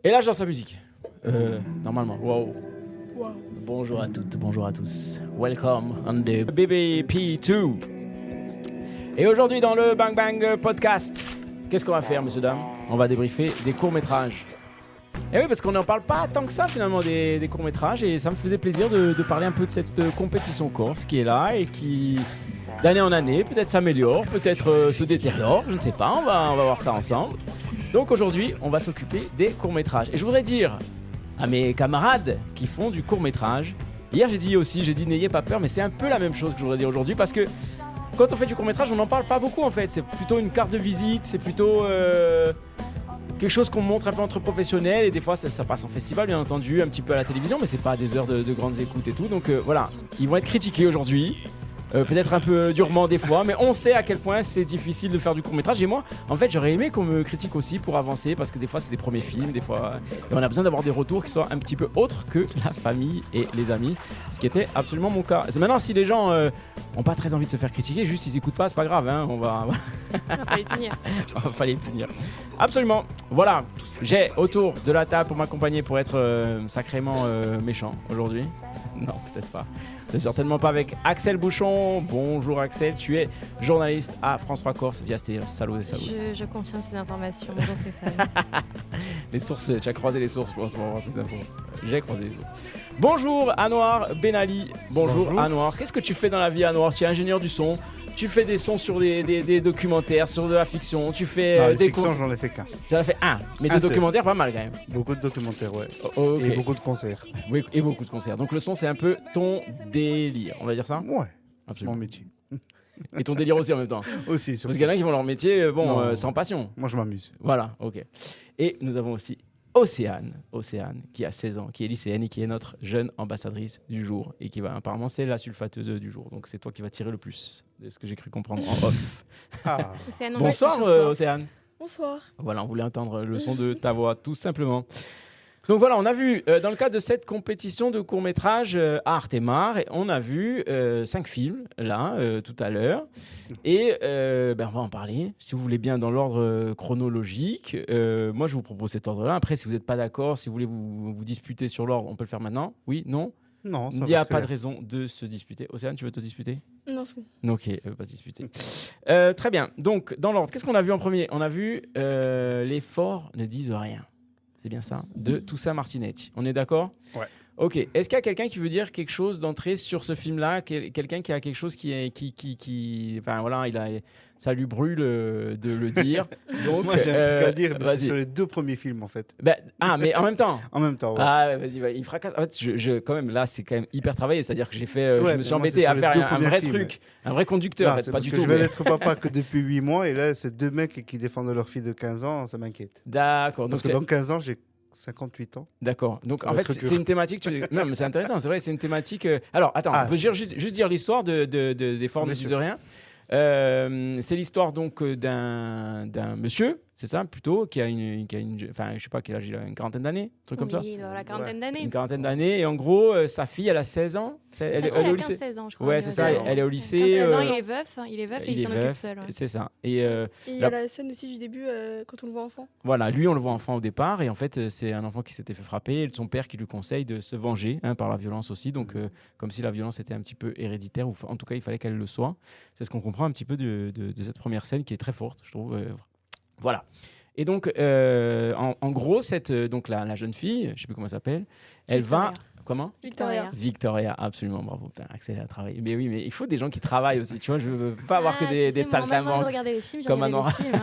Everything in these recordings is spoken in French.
Et là, je lance la musique. Normalement. Wow. Bonjour à toutes, bonjour à tous. Welcome on the BBP2. Et aujourd'hui, dans le Bang Bang Podcast, qu'est-ce qu'on va faire, messieurs, dames? On va débriefer des courts-métrages. Et oui, parce qu'on n'en parle pas tant que ça, finalement, des courts-métrages. Et ça me faisait plaisir de parler un peu de cette compétition corse qui est là et qui, d'année en année, peut-être s'améliore, peut-être se détériore. Je ne sais pas, on va voir ça ensemble. Donc aujourd'hui, on va s'occuper des courts-métrages. Et je voudrais dire à mes camarades qui font du court-métrage, hier j'ai dit n'ayez pas peur, mais c'est un peu la même chose que je voudrais dire aujourd'hui, parce que quand on fait du court-métrage, on n'en parle pas beaucoup en fait. C'est plutôt une carte de visite, c'est plutôt quelque chose qu'on montre un peu entre professionnels, et des fois ça passe en festival bien entendu, un petit peu à la télévision, mais c'est pas des heures de grandes écoutes et tout. Donc voilà, ils vont être critiqués aujourd'hui. Peut-être un peu durement des fois, mais on sait à quel point c'est difficile de faire du court-métrage. Et moi, en fait, j'aurais aimé qu'on me critique aussi pour avancer, parce que des fois, c'est des premiers films, des fois, et on a besoin d'avoir des retours qui soient un petit peu autres que la famille et les amis, ce qui était absolument mon cas. C'est maintenant, si les gens n'ont pas très envie de se faire critiquer, juste ils écoutent pas, c'est pas grave, hein, on va pas les punir. on va pas les punir. Absolument. Voilà, j'ai autour de la table pour m'accompagner, pour être sacrément méchant aujourd'hui. Non, peut-être pas. C'est certainement pas avec Axel Bouchon. Bonjour Axel, tu es journaliste à France 3 Corse via Salaud des Salauds. Je confirme ces informations. Bonjour Stéphane. Les sources, tu as croisé les sources pour voir ces infos. J'ai croisé les sources. Bonjour Anouar Benali. Bonjour Anouar. Qu'est-ce que tu fais dans la vie, Anouar? Tu es ingénieur du son. Tu fais des sons sur des documentaires, sur de la fiction. Tu fais des fiction, j'en ai fait qu'un. J'en ai fait un, mais des documentaires pas mal quand même. Beaucoup de documentaires, ouais. Okay. Et beaucoup de concerts. Oui, et beaucoup de concerts. Donc le son, c'est un peu ton délire, on va dire ça? Ouais, c'est mon métier. Et ton délire aussi en même temps. Aussi, parce qu'il y en a qui font leur métier sans passion. Moi, je m'amuse. Voilà, ok. Et nous avons aussi Océane, qui a 16 ans, qui est lycéenne et qui est notre jeune ambassadrice du jour. Et qui va, apparemment, c'est la sulfateuse du jour. Donc c'est toi qui vas tirer le plus de ce que j'ai cru comprendre en off. Ah. Bonsoir Océane. Bonsoir. Voilà, on voulait entendre le son de ta voix, tout simplement. Donc voilà, on a vu, dans le cadre de cette compétition de court-métrage à Artemar, on a vu 5 films, là, tout à l'heure. Et on va en parler, si vous voulez bien, dans l'ordre chronologique. Moi, je vous propose cet ordre-là. Après, si vous n'êtes pas d'accord, si vous voulez vous disputer sur l'ordre, on peut le faire maintenant. Oui, non? Non, ça il n'y a pas de raison de se disputer. Océane, tu veux te disputer? Non, c'est bon. Ok, elle veut pas se disputer. Très bien. Donc, dans l'ordre, qu'est-ce qu'on a vu en premier? On a vu Les forts ne disent rien. C'est bien ça, de Toussaint Martinetti. On est d'accord? Ouais. Ok. Est-ce qu'il y a quelqu'un qui veut dire quelque chose d'entrée sur ce film-là? Quelqu'un qui a quelque chose enfin voilà, ça lui brûle de le dire. Donc, moi, j'ai un truc à dire, c'est sur les 2 premiers films, en fait. Mais en même temps. En même temps, ouais. Ah, vas-y, il fracasse. En fait, quand même, là, c'est quand même hyper travaillé. C'est-à-dire que j'ai fait, je me suis embêté à faire un vrai truc, un vrai conducteur. Là, en fait, pas du tout. Je vais être papa que depuis 8 mois, et là, c'est 2 mecs qui défendent leur fille de 15 ans, ça m'inquiète. D'accord. Parce que dans 15 ans, j'ai 58 ans. D'accord. Donc en fait, c'est une thématique. Non, mais c'est intéressant. C'est vrai, c'est une thématique. Alors, attends, on peut juste dire l'histoire des formes ne disent rien. C'est l'histoire donc d'un monsieur, c'est ça plutôt, qui a enfin je sais pas quel âge il a, une quarantaine d'années, un truc comme ça. Oui, la quarantaine d'années. Une quarantaine d'années, et en gros sa fille elle a 16 ans. Elle est au lycée. 16 ans, je crois. Ouais, c'est ça. Elle est au lycée. 16 ans, il est veuf et il s'en occupe seul. Ouais. C'est ça. Et il y a la scène aussi du début quand on le voit enfant. Voilà, lui on le voit enfant au départ, et en fait c'est un enfant qui s'était fait frapper, et son père qui lui conseille de se venger par la violence aussi, donc comme si la violence était un petit peu héréditaire, ou en tout cas il fallait qu'elle le soit. C'est ce qu'on comprend un petit peu de cette première scène qui est très forte, je trouve. Voilà. Et donc, en gros, donc la jeune fille, je ne sais plus comment elle s'appelle, elle va... Comment? Victoria, absolument, bravo. Putain, Axel a travaillé. Mais oui, mais il faut des gens qui travaillent aussi, tu vois, je ne veux pas avoir que des saltimbanques. De regarder les films, comme un films,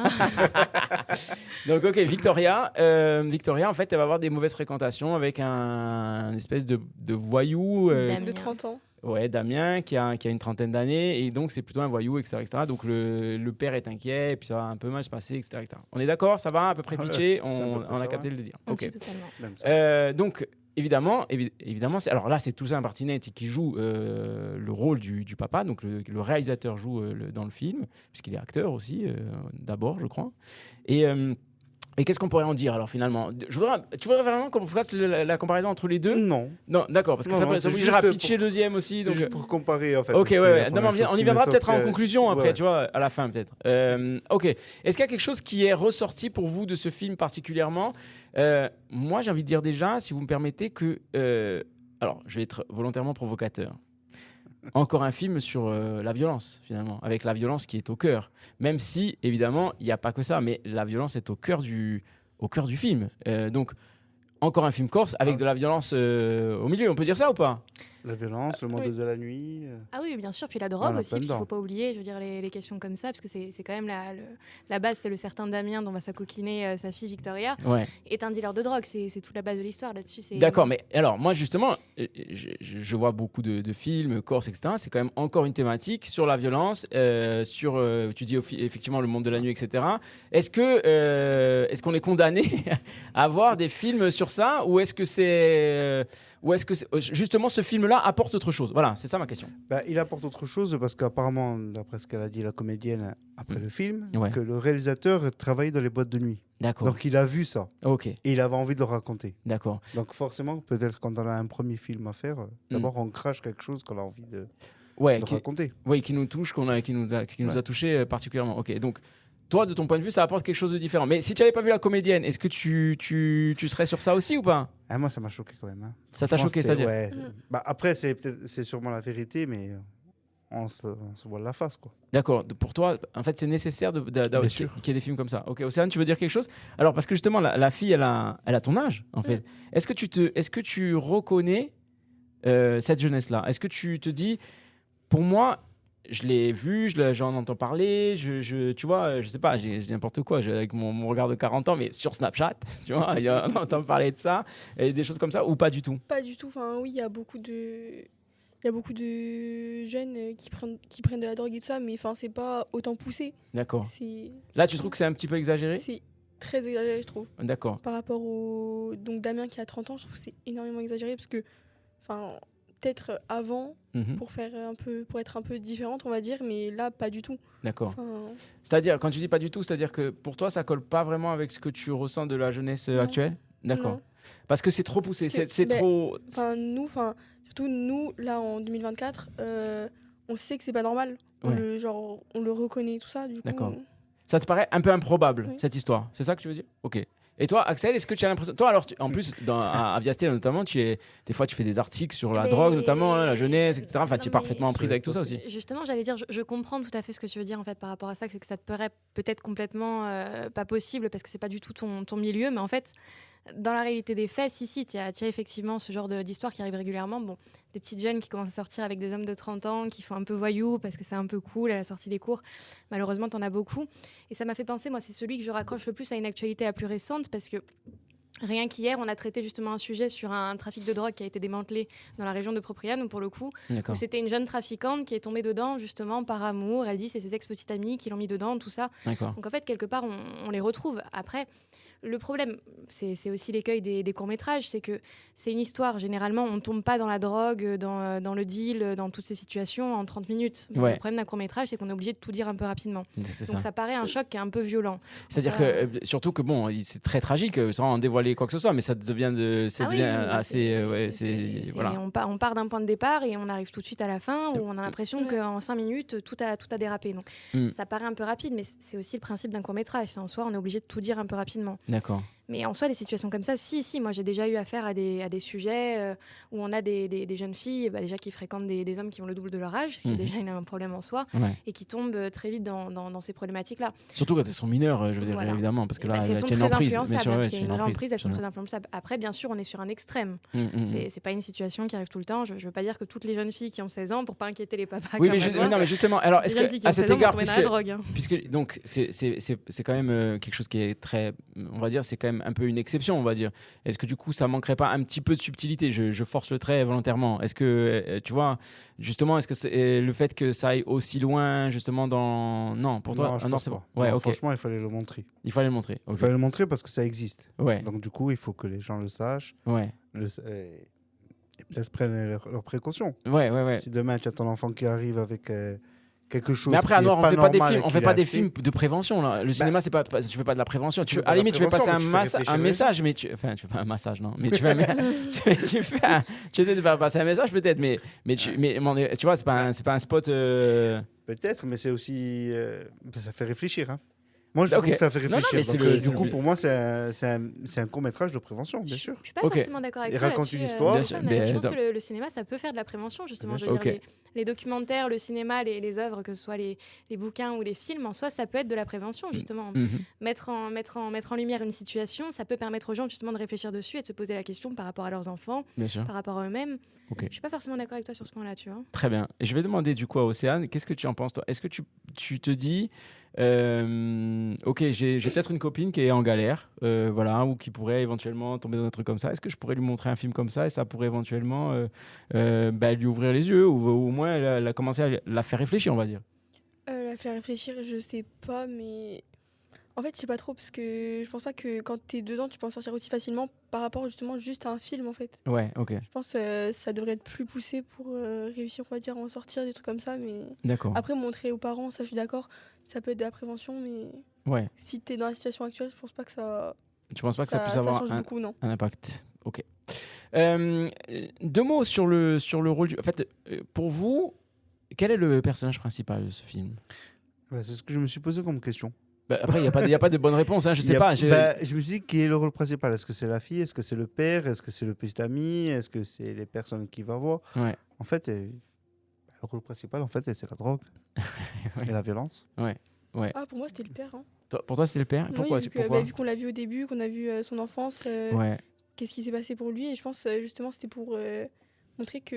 Donc, ok, Victoria, en fait, elle va avoir des mauvaises fréquentations avec un espèce de voyou. De 30 ans. Ouais, Damien, qui a une trentaine d'années, et donc c'est plutôt un voyou, etc. Donc le père est inquiet, et puis ça va un peu mal se passer, etc. On est d'accord? Ça va à peu près pitché? On a capté le délire. Ok. Donc, évidemment, alors là, c'est Toussaint Martinetti qui joue le rôle du papa, donc le réalisateur joue dans le film, puisqu'il est acteur aussi, d'abord, je crois. Et Et qu'est-ce qu'on pourrait en dire alors finalement? Tu voudrais vraiment qu'on fasse la comparaison entre les deux? Non. Non, d'accord, parce que ça obligera à pitcher le deuxième aussi. C'est donc... juste pour comparer en fait. Ok, ouais. Non, mais on y viendra peut-être en sorti, conclusion après, ouais. tu vois, à la fin peut-être. Ok. Est-ce qu'il y a quelque chose qui est ressorti pour vous de ce film particulièrement? Moi, j'ai envie de dire déjà, si vous me permettez, que... alors, je vais être volontairement provocateur. Encore un film sur la violence, finalement, avec la violence qui est au cœur. Même si, évidemment, il n'y a pas que ça, mais la violence est au cœur du film. Donc, encore un film corse avec de la violence au milieu, on peut dire ça ou pas? La violence, le monde de la nuit. Ah oui, bien sûr. Puis la drogue On a aussi, plein parce qu'il ne faut dedans. pas oublier, je veux dire, les questions comme ça, parce que c'est quand même la base, c'était le certain Damien dont va s'acoquiner sa fille Victoria, Ouais. est un dealer de drogue. C'est toute la base de l'histoire là-dessus. D'accord, mais alors moi justement, je vois beaucoup de films, corse, etc. C'est quand même encore une thématique sur la violence, sur, tu dis effectivement le monde de la nuit, etc. Est-ce qu'on est condamné à voir des films sur ça, ou est-ce que justement ce film-là apporte autre chose? Voilà, c'est ça ma question. Bah, il apporte autre chose parce qu'apparemment, d'après ce qu'elle a dit la comédienne après le film, Ouais. que le réalisateur travaillait dans les boîtes de nuit. D'accord. Donc il a vu ça Ok, et il avait envie de le raconter. d'accord. Donc forcément, peut-être quand on a un premier film à faire, d'abord on crache quelque chose qu'on a envie de Ouais, raconter. qui nous touche, qui nous a touché particulièrement. Ok, donc toi, de ton point de vue, ça apporte quelque chose de différent. Mais si tu n'avais pas vu la comédienne, est-ce que tu serais sur ça aussi ou pas? Ah, moi, ça m'a choqué quand même. Hein. Ça t'a choqué, c'est-à-dire? Ouais. Bah, après, c'est sûrement la vérité, mais on se voit la face, quoi. D'accord. Pour toi, en fait, c'est nécessaire Bien sûr. qu'il y ait des films comme ça. Ok, Océane, tu veux dire quelque chose? Alors, parce que justement, la fille, elle a ton âge, en fait. Est-ce que tu reconnais cette jeunesse-là? Est-ce que tu te dis, pour moi, je l'ai vu, j'en entends parler, tu vois, je sais pas, j'ai n'importe quoi, avec mon regard de 40 ans, mais sur Snapchat, tu vois, on entend parler de ça, et des choses comme ça, ou pas du tout? Pas du tout. Enfin, oui, il y a beaucoup de jeunes qui prennent de la drogue et tout ça, mais enfin, c'est pas autant poussé. D'accord. C'est Là, tu trouves que c'est un petit peu exagéré? c'est très exagéré, je trouve. D'accord. Par rapport au donc Damien qui a 30 ans, je trouve que c'est énormément exagéré parce que, enfin, peut-être avant Mhm. pour être un peu différente, on va dire, mais là, pas du tout. D'accord. Enfin, C'est-à-dire, quand tu dis pas du tout, c'est-à-dire que pour toi, ça colle pas vraiment avec ce que tu ressens de la jeunesse Non. actuelle? D'accord. non. Parce que c'est trop poussé, Parce que, c'est ben, trop... Surtout nous, là, en 2024, on sait que c'est pas normal. Ouais. On le reconnaît, tout ça, du coup. D'accord. Ça te paraît un peu improbable, Oui. cette histoire? C'est ça que tu veux dire? Ok. Et toi, Axel, est-ce que tu as l'impression... Toi, alors, en plus, à Via Stella, notamment, des fois, tu fais des articles sur la Mais- drogue, notamment, hein, la jeunesse, etc. Enfin, Non, tu es mais- parfaitement en prise avec tout ça aussi. Justement, j'allais dire, je comprends tout à fait ce que tu veux dire en fait par rapport à ça, c'est que ça te paraît peut-être complètement pas possible parce que c'est pas du tout ton milieu, mais en fait, dans la réalité des faits, si, tu as effectivement ce genre d'histoire qui arrive régulièrement. Bon, des petites jeunes qui commencent à sortir avec des hommes de 30 ans, qui font un peu voyous parce que c'est un peu cool à la sortie des cours. Malheureusement, t'en as beaucoup. Et ça m'a fait penser, moi, c'est celui que je raccroche le plus à une actualité la plus récente parce que rien qu'hier, on a traité justement un sujet sur un trafic de drogue qui a été démantelé dans la région de Propriane, où pour le coup, D'accord. où c'était une jeune trafiquante qui est tombée dedans justement par amour. Elle dit c'est ses ex-petites amies qui l'ont mis dedans, tout ça. D'accord. Donc en fait, quelque part, on les retrouve. Après, le problème, c'est aussi l'écueil des courts-métrages, c'est que c'est une histoire. Généralement, on ne tombe pas dans la drogue, dans le deal, dans toutes ces situations en 30 minutes. Ouais. Le problème d'un court-métrage, c'est qu'on est obligé de tout dire un peu rapidement. C'est Donc ça. ça paraît un choc qui est un peu violent. C'est-à-dire Ça- que, surtout que, bon, c'est très tragique, sans en dévoiler quoi que ce soit, mais ça devient, Ah oui, assez... ouais, voilà. On part d'un point de départ et on arrive tout de suite à la fin où on a l'impression Ouais. qu'en 5 minutes, tout a dérapé. Donc Mm. ça paraît un peu rapide, mais c'est aussi le principe d'un court-métrage. C'est en soi, on est obligé de tout dire un peu rapidement. D'accord. Mais en soi, des situations comme ça, si, moi j'ai déjà eu affaire à des sujets où on a des jeunes filles déjà qui fréquentent des hommes qui ont le double de leur âge, ce qui est déjà un problème en soi, Ouais. et qui tombent très vite dans ces problématiques-là. Surtout quand elles sont mineures, je veux dire, Voilà. évidemment, parce que là, Parce qu'elles sont tu as une très emprise. Bien influençables, sûr, hein, ouais, parce tu qu'il y as a une vraie emprise, emprise, elles sont absolument. très influençables. Après, bien sûr, on est sur un extrême. Mm. C'est pas une situation qui arrive tout le temps. Je veux pas dire que toutes les jeunes filles qui ont 16 ans, pour pas inquiéter les papas, Oui, comme mais, moi, non, mais justement, alors, les est-ce jeunes que, filles qui à ont cet 16 ans vont égard, tomber dans la drogue, hein. puisque donc, c'est quand même quelque chose qui est très, on va dire, c'est quand même un peu une exception, on va dire. Est-ce que du coup, ça manquerait pas un petit peu de subtilité? Je force le trait volontairement. Est-ce que, tu vois, justement, est-ce que c'est le fait que ça aille aussi loin, justement, dans... Non, pour toi, Non, je pense c'est pas. bon. Ouais, Non, ok. Franchement, il fallait le montrer. Il fallait le montrer. Il Ok. fallait le montrer parce que ça existe. Ouais, Donc du coup, il faut que les gens le sachent ouais, et peut-être prennent leurs précautions. ouais. Si demain tu as ton enfant qui arrive quelque chose. Mais après, à qui est Noir, on pas fait pas des normal films, et on qu'il fait pas a des acheté. films de prévention. Là. Le cinéma, c'est pas, tu fais pas de la prévention. Tu fais À pas la de la limite, tu fais passer prévention, mais tu fais réfléchir les message, mais enfin, tu fais pas un massage, non. Mais tu fais, tu essaies de faire passer un message peut-être, mais tu vois, c'est pas un spot. Peut-être, mais c'est aussi. Ça fait réfléchir. Hein. Moi, je trouve Ok. que ça fait Non, non, réfléchir. mais c'est Donc, le- du c'est coup, le- pour moi, c'est un court-métrage de prévention, bien sûr. Je suis pas Ok. forcément d'accord avec Il toi raconte là-dessus, une histoire. Bien Stéphane, sûr, mais mais je pense dans- que le cinéma, ça peut faire de la prévention, justement. Je veux Bien dire, sûr. les documentaires, le cinéma, les œuvres, que ce soit les bouquins ou les films, en soi, ça peut être de la prévention, justement. Mhm. Mettre en lumière une situation, ça peut permettre aux gens, justement, de réfléchir dessus et de se poser la question par rapport à leurs enfants, Bien sûr. par rapport à eux-mêmes. Ok. Je suis pas forcément d'accord avec toi sur ce point-là, tu vois. Très bien. Et je vais demander du coup à Océane, qu'est-ce que tu en penses toi? Est-ce que tu te dis, ok, j'ai peut-être une copine qui est en galère, voilà, ou qui pourrait éventuellement tomber dans un truc comme ça. Est-ce que je pourrais lui montrer un film comme ça et ça pourrait éventuellement lui ouvrir les yeux ou au moins la commencer à la faire réfléchir, on va dire. La faire réfléchir, je sais pas, mais en fait, je sais pas trop parce que je pense pas que quand t'es dedans, tu peux en sortir aussi facilement par rapport justement juste à un film en fait. Ouais, ok, Je pense que ça devrait être plus poussé pour réussir, on va dire, à en sortir des trucs comme ça. Mais d'accord. après, montrer aux parents, ça je suis d'accord, ça peut être de la prévention, mais Ouais. si t'es dans la situation actuelle, je pense pas que ça, Tu penses pas que ça puisse avoir change beaucoup, non. un impact? Ok. Deux mots sur le rôle du. En fait, pour vous, quel est le personnage principal de ce film? Ouais, c'est ce que je me suis posé comme question. Bah, après, il n'y a pas de bonne réponse, hein, je Il y sais a- pas. je me suis dit, qui est le rôle principal? Est-ce que c'est la fille? Est-ce que c'est le père? Est-ce que c'est le petit ami? Est-ce que c'est les personnes qu'il va voir? Ouais. En fait, le rôle principal, en fait, c'est la drogue et la violence. Ah, pour moi, c'était le père. Hein. Pour toi, c'était le père? Pourquoi? Oui, vu qu'on l'a vu au début, qu'on a vu son enfance, Ouais. qu'est-ce qui s'est passé pour lui. Et je pense justement c'était pour montrer que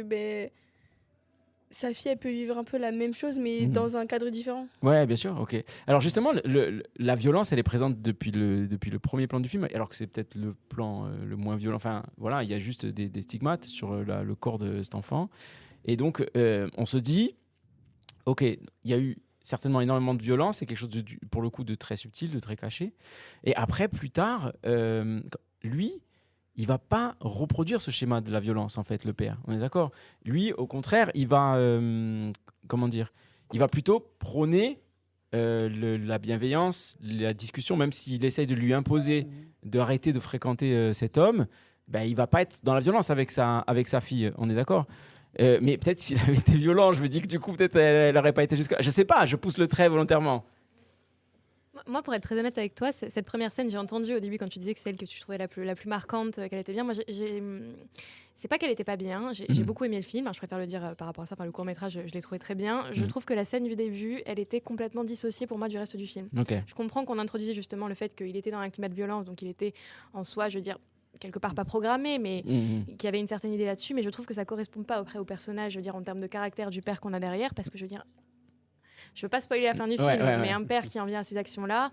sa fille elle peut vivre un peu la même chose mais Mhm. dans un cadre différent. Ouais, bien sûr, ok. Alors justement, la violence, elle est présente depuis le premier plan du film, alors que c'est peut-être le plan le moins violent. Enfin, voilà, il y a juste des stigmates sur le corps de cet enfant. Et donc, on se dit, ok, il y a eu certainement énormément de violence, c'est quelque chose pour le coup de très subtil, de très caché. Et après, plus tard, lui, il va pas reproduire ce schéma de la violence, en fait, le père. On est d'accord? Lui, au contraire, il va, comment dire, il va plutôt prôner la bienveillance, la discussion, même s'il essaye de lui imposer d'arrêter de fréquenter cet homme, ben, il va pas être dans la violence avec sa fille, on est d'accord? Mais peut-être s'il avait été violent, je me dis que du coup, peut-être elle aurait pas été jusqu'à... Je sais pas, je pousse le trait volontairement. Moi, pour être très honnête avec toi, cette première scène, j'ai entendu au début quand tu disais que celle que tu trouvais la plus marquante, qu'elle était bien. Moi, c'est pas qu'elle était pas bien. J'ai beaucoup aimé le film. Je préfère le dire par rapport à ça. Enfin, le court métrage, je l'ai trouvé très bien. Je trouve que la scène du début, elle était complètement dissociée pour moi du reste du film. Ok. Je comprends qu'on introduisait justement le fait qu'il était dans un climat de violence, donc il était en soi, je veux dire, quelque part pas programmé, mais qu'il y avait une certaine idée là-dessus. Mais je trouve que ça correspond pas après au personnage, je veux dire, en termes de caractère du père qu'on a derrière, parce que je veux dire. Je veux pas spoiler la fin du film, mais un père qui en vient à ces actions-là,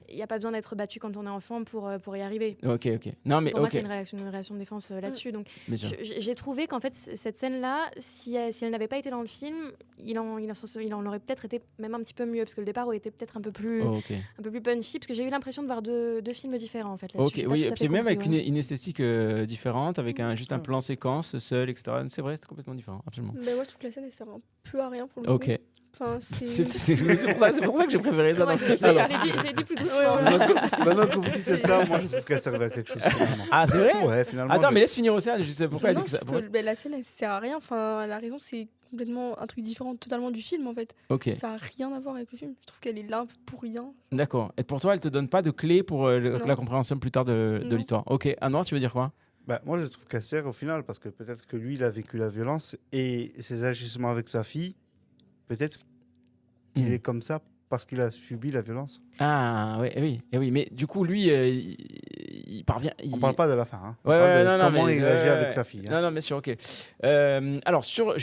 il n'y a pas besoin d'être battu quand on est enfant pour y arriver. Ok. Non, mais pour moi, ok. c'est une réaction de défense là-dessus. Donc, Bien sûr. j'ai trouvé qu'en fait, cette scène-là, si elle n'avait pas été dans le film, il en aurait peut-être été même un petit peu mieux, parce que le départ aurait été peut-être un peu plus punchy, parce que j'ai eu l'impression de voir deux films différents en fait. Ok, oui, et puis même avec une une esthétique différente, avec juste un plan séquence seul, etc. C'est vrai, c'est complètement différent, absolument. Moi, je trouve que la scène elle sert un peu à rien pour le Ok. coup. Enfin, C'est pour ça que j'ai préféré ça. Ouais, dans- je l'ai dit plus doucement. Maintenant que vous dites ça, moi je trouve qu'elle servait à quelque chose. Finalement. Ah, c'est vrai? Ouais, finalement. Attends, mais laisse finir Océane, je sais pourquoi elle dit Non, que ça. je trouve que, la scène elle sert à rien. Enfin, la raison c'est complètement un truc différent totalement du film en fait. Ok, Ça a rien à voir avec le film. Je trouve qu'elle est là un peu pour rien. d'accord. Et pour toi, elle te donne pas de clé pour Non. la compréhension plus tard de Non. l'histoire. Ok, Anouar, tu veux dire quoi? Moi je trouve qu'elle sert au final parce que peut-être que lui il a vécu la violence et ses agissements avec sa fille, peut-être qu'il est comme ça parce qu'il a subi la violence. Ah, oui, mais du coup, lui, il parvient. On parle pas de la fin. Hein. On Ouais, parle de non, comment mais, il agit avec sa fille. Hein. Non, bien sûr, ok. Alors, sur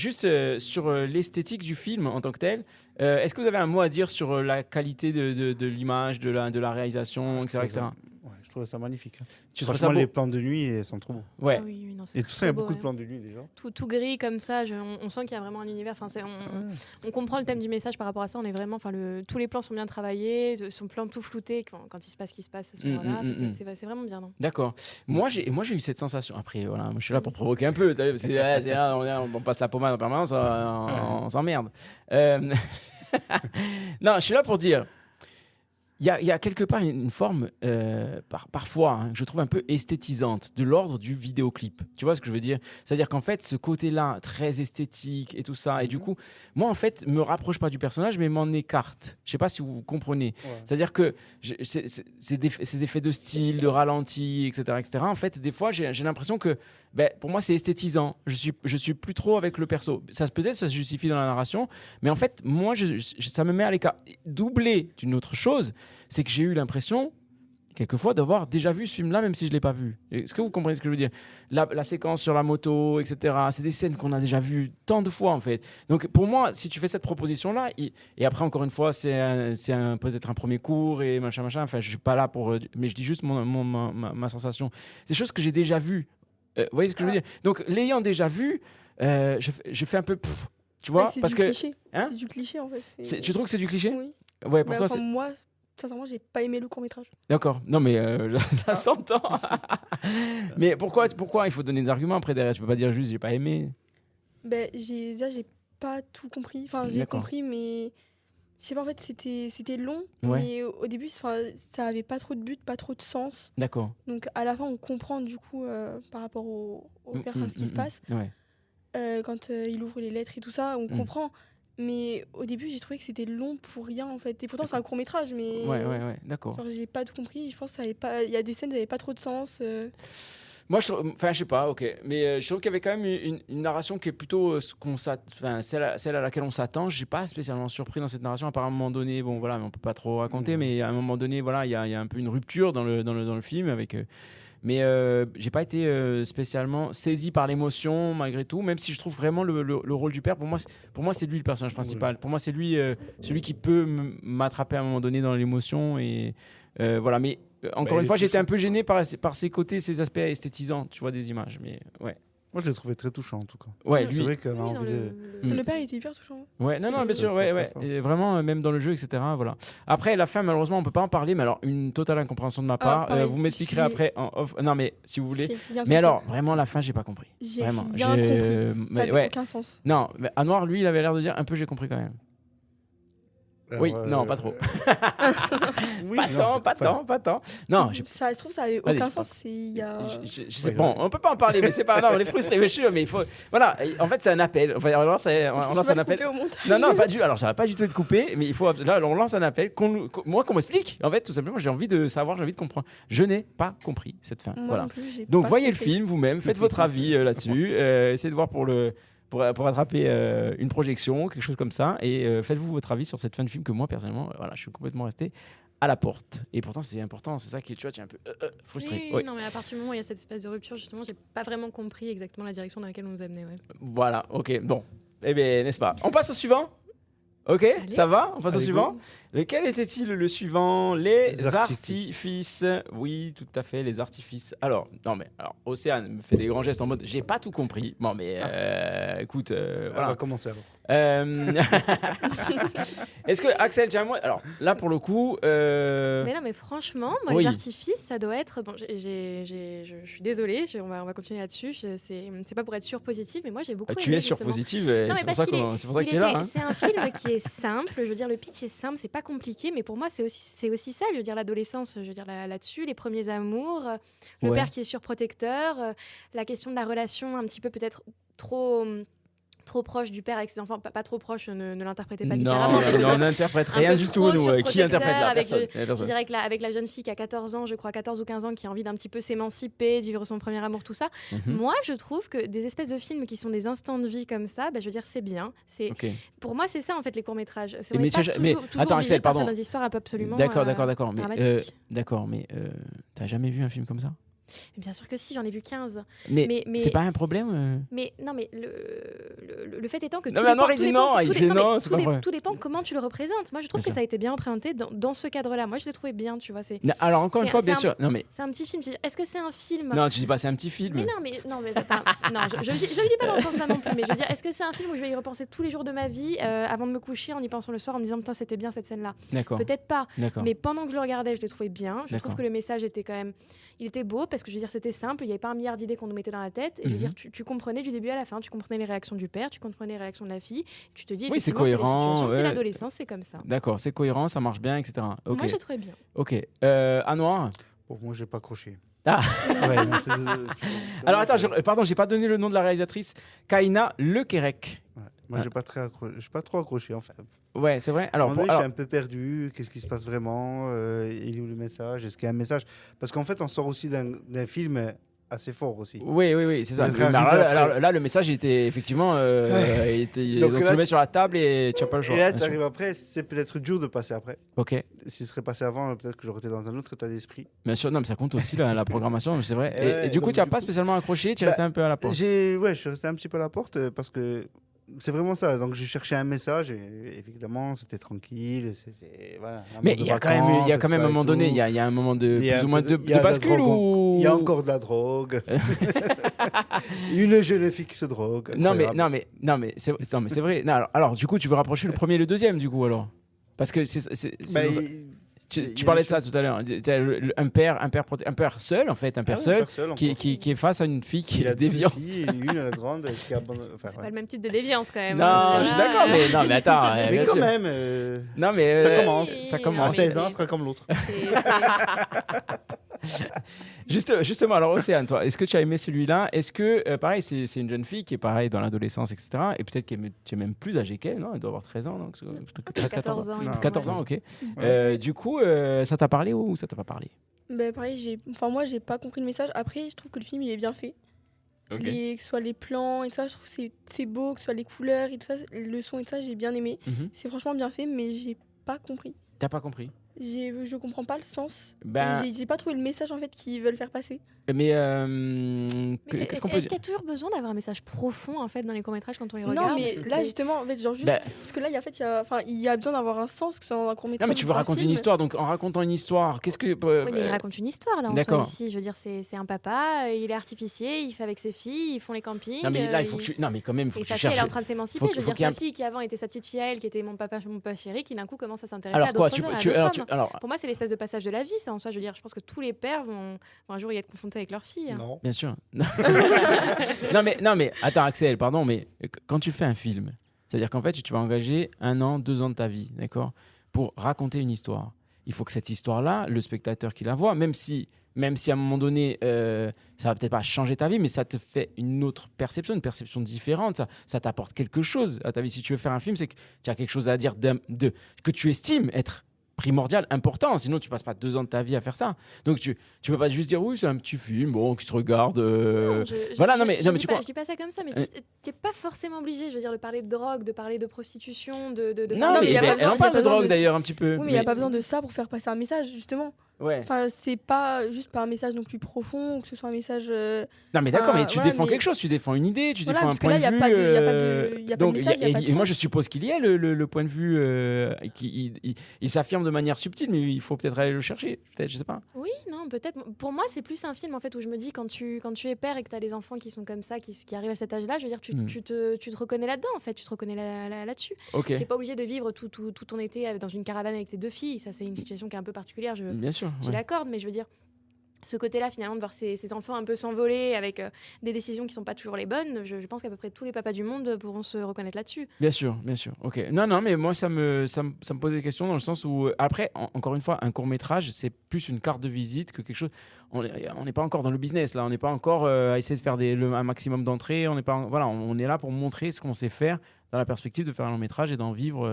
l'esthétique du film en tant que tel, est-ce que vous avez un mot à dire sur la qualité de l'image, de la réalisation, etc. Ouais, je trouve ça magnifique. Hein. Tu trouves ça Franchement, beau? les plans de nuit ils sont trop beaux. Ouais. Ah oui, non, c'est Et tout ça, il y a trop beaucoup beau, de plans de nuit déjà. tout gris comme ça, on sent qu'il y a vraiment un univers. Enfin, on comprend le thème du message par rapport à ça. On est vraiment, tous les plans sont bien travaillés, son plan tout flouté quand il se passe ce qui se passe à ce moment-là. C'est vraiment bien. Non D'accord. Moi, j'ai eu cette sensation. Après, voilà, moi, je suis là pour provoquer un peu. C'est là, on passe la pommade en permanence, on s'emmerde. Non, je suis là pour dire. Il y a quelque part une forme, parfois, hein, que je trouve un peu esthétisante, de l'ordre du vidéoclip. Tu vois ce que je veux dire? C'est-à-dire qu'en fait, ce côté-là, très esthétique et tout ça, et du coup, moi, en fait, me rapproche pas du personnage, mais m'en écarte. Je sais pas si vous comprenez. Ouais. C'est-à-dire que ces effets de style, de ralenti, etc., en fait, des fois, j'ai l'impression que, pour moi, c'est esthétisant. Je suis plus trop avec le perso. Peut-être ça se justifie dans la narration, mais en fait, moi, ça me met à l'écart. Doublé d'une autre chose, c'est que j'ai eu l'impression, quelquefois, d'avoir déjà vu ce film-là, même si je ne l'ai pas vu. Est-ce que vous comprenez ce que je veux dire? La séquence sur la moto, etc., c'est des scènes qu'on a déjà vues tant de fois, en fait. Donc, pour moi, si tu fais cette proposition-là, et après, encore une fois, c'est peut-être un premier cours, et machin, enfin, je ne suis pas là pour... mais je dis juste ma sensation. C'est des choses que j'ai déjà vues. Vous voyez ce que je veux dire? Donc, l'ayant déjà vu, je fais un peu... tu vois? C'est parce du que cliché. Hein C'est du cliché, en fait. tu trouves que c'est du cliché? Oui. Ouais, pour toi, Enfin, moi, sincèrement, j'ai pas aimé le court-métrage. D'accord. Non, mais ça s'entend. Mais pourquoi il faut donner des arguments après derrière? Tu peux pas dire juste j'ai pas aimé. J'ai pas tout compris. Enfin, j'ai D'accord. compris, mais je sais pas, en fait, c'était long. Ouais. Mais au début, ça avait pas trop de but, pas trop de sens. D'accord. Donc, à la fin, on comprend du coup par rapport au père, ce qui se passe. Ouais. Quand il ouvre les lettres et tout ça, on comprend. Mais au début, j'ai trouvé que c'était long pour rien, en fait. Et pourtant, c'est un court-métrage, mais Ouais. D'accord. genre, j'ai pas tout compris. Je pense il y a des scènes, elles avaient pas trop de sens. Moi, je sais pas, ok. Mais je trouve qu'il y avait quand même une narration qui est plutôt celle à laquelle on s'attend. Je suis pas spécialement surpris dans cette narration, à part à un moment donné, bon voilà, mais on peut pas trop raconter, mais à un moment donné, voilà, il y a un peu une rupture dans le film avec. Mais j'ai pas été spécialement saisi par l'émotion malgré tout, même si je trouve vraiment le rôle du père, pour moi c'est lui le personnage principal. Pour moi c'est lui celui qui peut m'attraper à un moment donné dans l'émotion et voilà. Mais encore une fois, j'étais un peu gêné par ses côtés, ses aspects esthétisants, tu vois, des images. Mais ouais. Moi, je l'ai trouvé très touchant, en tout cas. Ouais, C'est lui. vrai qu'elle a Oui, dans envie de... Le père, il était hyper touchant. Ouais, non, bien sûr, très, ouais. très fort. Et vraiment, même dans le jeu, etc. Voilà. Après, la fin, malheureusement, on peut pas en parler, mais alors, une totale incompréhension de ma part. pareil, Vous m'expliquerez après en off. Non, mais si vous voulez. J'ai rien Mais compris. alors, vraiment, la fin, j'ai pas compris. J'ai Vraiment. rien compris. Ça avait Ouais. aucun sens. Non, mais Anouar, lui, il avait l'air de dire un peu, j'ai compris quand même. Oui, non, pas trop. Oui, Pas tant. Non, j'ai Ça, je trouve que ça avait Allez, aucun je sens. Il y a... je sais, bon, on peut pas en parler, mais c'est pas grave, on est frustrés, mais je suis, mais il faut. Voilà, en fait, c'est un appel. Enfin, on lance un appel. Au montage. Non, pas du. Alors, ça va pas du tout être coupé, mais il faut. Là, on lance un appel. Moi, qu'on m'explique. En fait, tout simplement, j'ai envie de savoir, j'ai envie de comprendre. Je n'ai pas compris cette fin. Moi Voilà. non plus, j'ai Donc, pas voyez le compris. film vous-même, faites votre avis là-dessus. Essayez de voir pour attraper une projection, quelque chose comme ça, et faites-vous votre avis sur cette fin de film que moi, personnellement, voilà, je suis complètement resté à la porte. Et pourtant, c'est important, c'est ça qui, tu vois, tu es un peu frustré. Oui, Ouais. non, mais à partir du moment où il y a cette espèce de rupture, justement, j'ai pas vraiment compris exactement la direction dans laquelle on nous amenait. Ouais. Voilà, ok, bon. Eh bien, n'est-ce pas? On passe au suivant? Ok, Allez. ça va? On passe au Allez, suivant? go. Lequel était-il le suivant? Les Les artifices. Oui, tout à fait, les artifices. Alors, Océane me fait des grands gestes en mode j'ai pas tout compris. Bon, mais écoute, On voilà. va commencer alors. Est-ce que Axel, tiens, moi, alors là pour le coup, Mais non, mais franchement, moi, oui. les artifices, ça doit être. Bon, je suis désolée, on va continuer là-dessus. C'est pas pour être surpositive, mais moi, j'ai beaucoup tu aimé, es justement. surpositive, Non, mais c'est pour parce ça qu'il c'est pour ça que tu es là. Hein. C'est un film qui est simple. Je veux dire, le pitch est simple, c'est pas compliqué, mais pour moi, c'est aussi ça. Je veux dire, l'adolescence, je veux dire là-dessus, les premiers amours, le Ouais. père qui est surprotecteur, la question de la relation un petit peu peut-être trop proche du père avec ses enfants, pas trop proche, ne l'interprétez pas différemment. Non, on n'interprète Un rien peu du trop tout, nous. Qui interprète surprotecteur là? avec Personne. Je Personne. dirais que avec la jeune fille qui a 14 ans, je crois 14 ou 15 ans, qui a envie d'un petit peu s'émanciper, de vivre son premier amour, tout ça. Mhm. Moi, je trouve que des espèces de films qui sont des instants de vie comme ça, je veux dire, c'est bien. Ok. Pour moi, c'est ça, en fait, les courts-métrages. C'est Mais pas tu- toujours, mais- toujours attends, obligé Axel, de partir pardon. dans des histoires un peu absolument D'accord. Mais dramatiques. mais t'as jamais vu un film comme ça? Bien sûr que si, j'en ai vu 15. Mais Mais- c'est pas un problème? Mais non, mais le fait étant que Non, mais Anouar, il dit non, il fait non, c'est pas vrai. tout dépend comment tu le représentes. Moi, je trouve Bien que ça a été bien représenté dans ce cadre-là. Moi, je l'ai trouvé bien, tu vois. Non, alors encore une c'est- fois, c'est bien un- sûr. Non mais C'est un petit film. Est-ce que c'est un film? non, tu dis pas c'est un petit film. Mais non, je le dis pas dans ce sens-là non plus. Mais je veux dire, est-ce que c'est un film où je vais y repenser tous les jours de ma vie avant de me coucher, en y pensant le soir, en me disant putain, c'était bien cette scène-là? D'accord. Peut-être pas. D'accord. Mais pendant que je le regardais, je l'ai trouvé bien. Je D'accord. trouve que le message était quand même, il était beau parce parce que je veux dire, c'était simple, il n'y avait pas un milliard d'idées qu'on nous mettait dans la tête. Et je veux dire, tu comprenais du début à la fin, tu comprenais les réactions du père, tu comprenais les réactions de la fille. Tu te dis, Oui, c'est effectivement, c'est les cohérent, situations, c'est ouais. l'adolescence, c'est comme ça. D'accord, c'est cohérent, ça marche bien, etc. Ok. Moi, j'ai trouvé bien. Ok. Anouar. Pour moi, j'ai pas accroché. Ah. Ouais, non, Alors attends, pardon, j'ai pas donné le nom de la réalisatrice. Kaina Lequerec. Ouais. Moi, j'ai pas trop accroché, en fait. Ouais, c'est vrai. À un moment donné, je alors- suis un peu perdu. Qu'est-ce qui se passe vraiment? Il est où le message? Est-ce qu'il y a un message? Parce qu'en fait, on sort aussi d'un film assez fort aussi. Oui, c'est ça. Donc, Mais arrivé alors après. là, le message était effectivement. Donc Donc, là, tu le mets tu- sur la table et tu n'as pas le choix. Et là, bien tu sûr. arrives après, c'est peut-être dur de passer après. Ok, Si ce serait passé avant, peut-être que j'aurais été dans un autre état d'esprit. bien sûr. Non, mais ça compte aussi la programmation, c'est vrai. Et ouais, Et du coup, donc, tu n'as du pas coup- spécialement accroché, tu es Bah, resté un peu à la porte. Je suis resté un petit peu à la porte parce que c'est vraiment ça. Donc j'ai cherché un message et évidemment c'était tranquille, c'était voilà. un Mais moment de il y a quand vacances, même tout un ça et moment donné, tout. il y a un moment de Il y a plus ou un moins peu de il y a de la bascule drogue ou. Il y a encore de la drogue. Une jeune fille qui se drogue. Non mais incroyable. c'est vrai. Non, alors, du coup, tu veux rapprocher le premier et le deuxième du coup alors. Parce que Bah, dans ça- il y tu a parlais des de ça choses- tout à l'heure. T'as un père seul en fait, un père Ah ouais, seul seul, qui est face à une fille qui il a est deux déviante. filles, une la grande qui abandonne. Enfin, C'est ouais. pas le même type de déviance quand même. Non, hein, je suis parce que d'accord, là, mais non, mais attends, Mais bien quand sûr. même, Non, mais ça commence. Ça Oui, commence. à mais 16 ans, c'est- ce sera comme l'autre. Justement, alors Océane, toi, est-ce que tu as aimé celui-là? Est-ce que, pareil, c'est une jeune fille qui est pareil dans l'adolescence, etc. Et peut-être qu'elle tu es même plus âgée qu'elle, non? Elle doit avoir 13 ans, donc 13, 14 ans. il me Non. semble, 14 ans, ouais. ok. Du coup, ça t'a parlé ou ça t'a pas parlé? Ben pareil, moi j'ai pas compris le message. Après, je trouve que le film il est bien fait. Ok. Que ce soit les plans et tout ça, je trouve que c'est beau, que ce soit les couleurs et tout ça, le son et tout ça, j'ai bien aimé. Mhm. C'est franchement bien fait, mais j'ai pas compris. T'as pas compris? Je comprends pas le sens. Ben, Et j'ai pas trouvé le message en fait qu'ils veulent faire passer. mais Mais qu'est-ce qu'on peut Est-ce dire? qu'il y a toujours besoin d'avoir un message profond en fait dans les courts-métrages quand on les Non, regarde? mais Parce que là c'est- justement, en fait, genre juste. Bah- Parce que là, il y a besoin d'avoir un sens, que ce soit dans un court-métrage. Non, mais tu ou veux dans un raconter une film. histoire, donc en racontant une histoire, qu'est-ce que. Oui, mais il raconte une histoire là en soi D'accord. ici. Je veux dire, c'est un papa, il est artificier, il fait avec ses filles, ils font les campings. Non, mais là, il faut que tu. Non, mais quand même, il faut Et que tu sa fille, elle est cherches. en train de s'émanciper. faut Je veux qu'il dire, y ait un- sa fille qui avant était sa petite fille à elle, qui était mon papa chéri, qui d'un coup commence à s'intéresser Alors à quoi, d'autres hommes, à alors, d'autres hommes. alors, Pour moi, c'est l'espèce de passage de la vie, ça en soi. Je veux dire, je pense que tous les pères vont un jour y être confrontés avec leur fille. Non. bien sûr. non, mais attends, Axel, pardon, mais quand tu fais un film, c'est-à-dire qu'en fait, tu vas engager 1 an, 2 ans de ta vie, d'accord, pour raconter une histoire. Il faut que cette histoire-là, le spectateur qui la voit, même si à un moment donné, ça va peut-être pas changer ta vie, mais ça te fait une autre perception, une perception différente. Ça t'apporte quelque chose à ta vie. Si tu veux faire un film, c'est que tu as quelque chose à dire que tu estimes être primordial, important. Sinon, tu passes pas 2 ans de ta vie à faire ça. Donc, tu peux pas juste dire oui, c'est un petit film, bon, qui se regarde. Non, voilà, non, mais tu dis pas, crois. je dis pas ça comme ça, mais Euh. t'es pas forcément obligé, je veux dire, de parler de drogue, de parler de prostitution, de Non, Non, mais mais y a pas elle besoin- en y a parle pas de besoin drogue de- d'ailleurs un petit peu. Oui, mais il n'y a pas besoin de ça pour faire passer un message, justement. Ouais. Enfin, c'est pas juste pas un message non plus profond, ou que ce soit un message. Non, mais d'accord, Enfin, mais tu voilà, défends mais- quelque chose, tu défends une idée, tu Voilà, défends un parce que point là, de y a vue. pas de- y a pas de- y a pas de donc, message, y a pas de et moi, sens. je suppose qu'il y a le point de vue il s'affirme de manière subtile, mais il faut peut-être aller le chercher. Peut-être, je sais pas. Oui, non, peut-être. Pour moi, c'est plus un film en fait où je me dis quand tu es père et que tu as des enfants qui sont comme ça, qui arrivent à cet âge-là, je veux dire, tu te reconnais là-dedans en fait, tu te reconnais là-dessus. Ok. C'est pas obligé de vivre tout ton été dans une caravane avec tes 2 filles. Ça, c'est une situation qui est un peu particulière. Bien sûr. Je ouais. l'accorde, mais je veux dire, ce côté-là, finalement, de voir ces enfants un peu s'envoler avec des décisions qui sont pas toujours les bonnes, je pense qu'à peu près tous les papas du monde pourront se reconnaître là-dessus. Bien sûr, bien sûr. Ok. Non, mais moi, ça me pose des questions dans le sens où, après, encore une fois, un court-métrage, c'est plus une carte de visite que quelque chose. On n'est pas encore dans le business, là. On n'est pas encore à essayer de faire un maximum d'entrées. On n'est pas, voilà, on est là pour montrer ce qu'on sait faire dans la perspective de faire un long-métrage et d'en vivre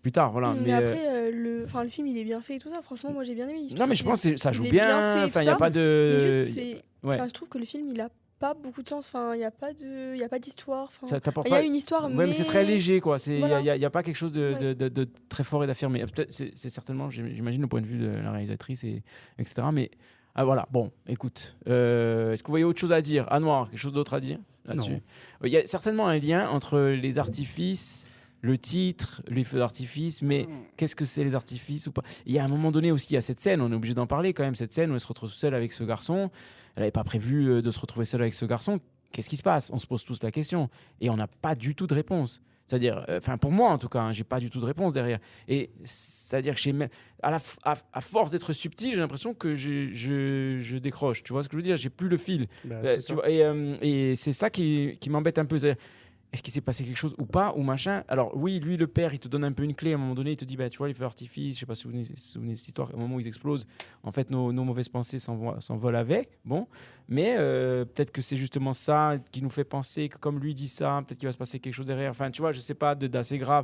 plus tard. Voilà. Mais après, le film, il est bien fait et tout ça. Franchement, moi, j'ai bien aimé. Non, mais je pense que ça joue il est bien. bien fait et Enfin, il tout n'y a ça, pas de. Mais juste, Ouais. je trouve que le film, il a pas beaucoup de sens. Enfin, il y a pas d'histoire. Enfin, Ça t'apporte il y a pas- une histoire, Ouais, mais c'est très léger, quoi. Il Voilà. n'y a pas quelque chose de, Ouais. de très fort et d'affirmé. Peut-être, c'est certainement, j'imagine, le point de vue de la réalisatrice, etc. Mais voilà, bon, écoute. Est-ce que vous voyez autre chose à dire? Anouar, quelque chose d'autre à dire là-dessus? Non. Il y a certainement un lien entre les artifices, le titre, les feux d'artifice, mais qu'est-ce que c'est les artifices ou pas? Il y a un moment donné aussi, il y a cette scène, on est obligé d'en parler quand même, cette scène où elle se retrouve seule avec ce garçon. Elle n'avait pas prévu de se retrouver seule avec ce garçon. Qu'est-ce qui se passe? On se pose tous la question et on n'a pas du tout de réponse. C'est-à-dire, pour moi en tout cas, j'ai pas du tout de réponse derrière. Et c'est-à-dire que à force d'être subtil, j'ai l'impression que je décroche. Tu vois ce que je veux dire? J'ai plus le fil. C'est Tu ça. vois, et c'est ça qui m'embête un peu. Est-ce qu'il s'est passé quelque chose ou pas, ou machin? Alors oui, lui, le père, il te donne un peu une clé. À un moment donné, il te dit, tu vois, les feux d'artifice, je sais pas si vous vous souvenez de cette histoire, au moment où ils explosent, en fait, nos mauvaises pensées s'envolent avec. Bon, mais peut-être que c'est justement ça qui nous fait penser que comme lui dit ça, peut-être qu'il va se passer quelque chose derrière. Enfin, tu vois, je sais pas, d'assez grave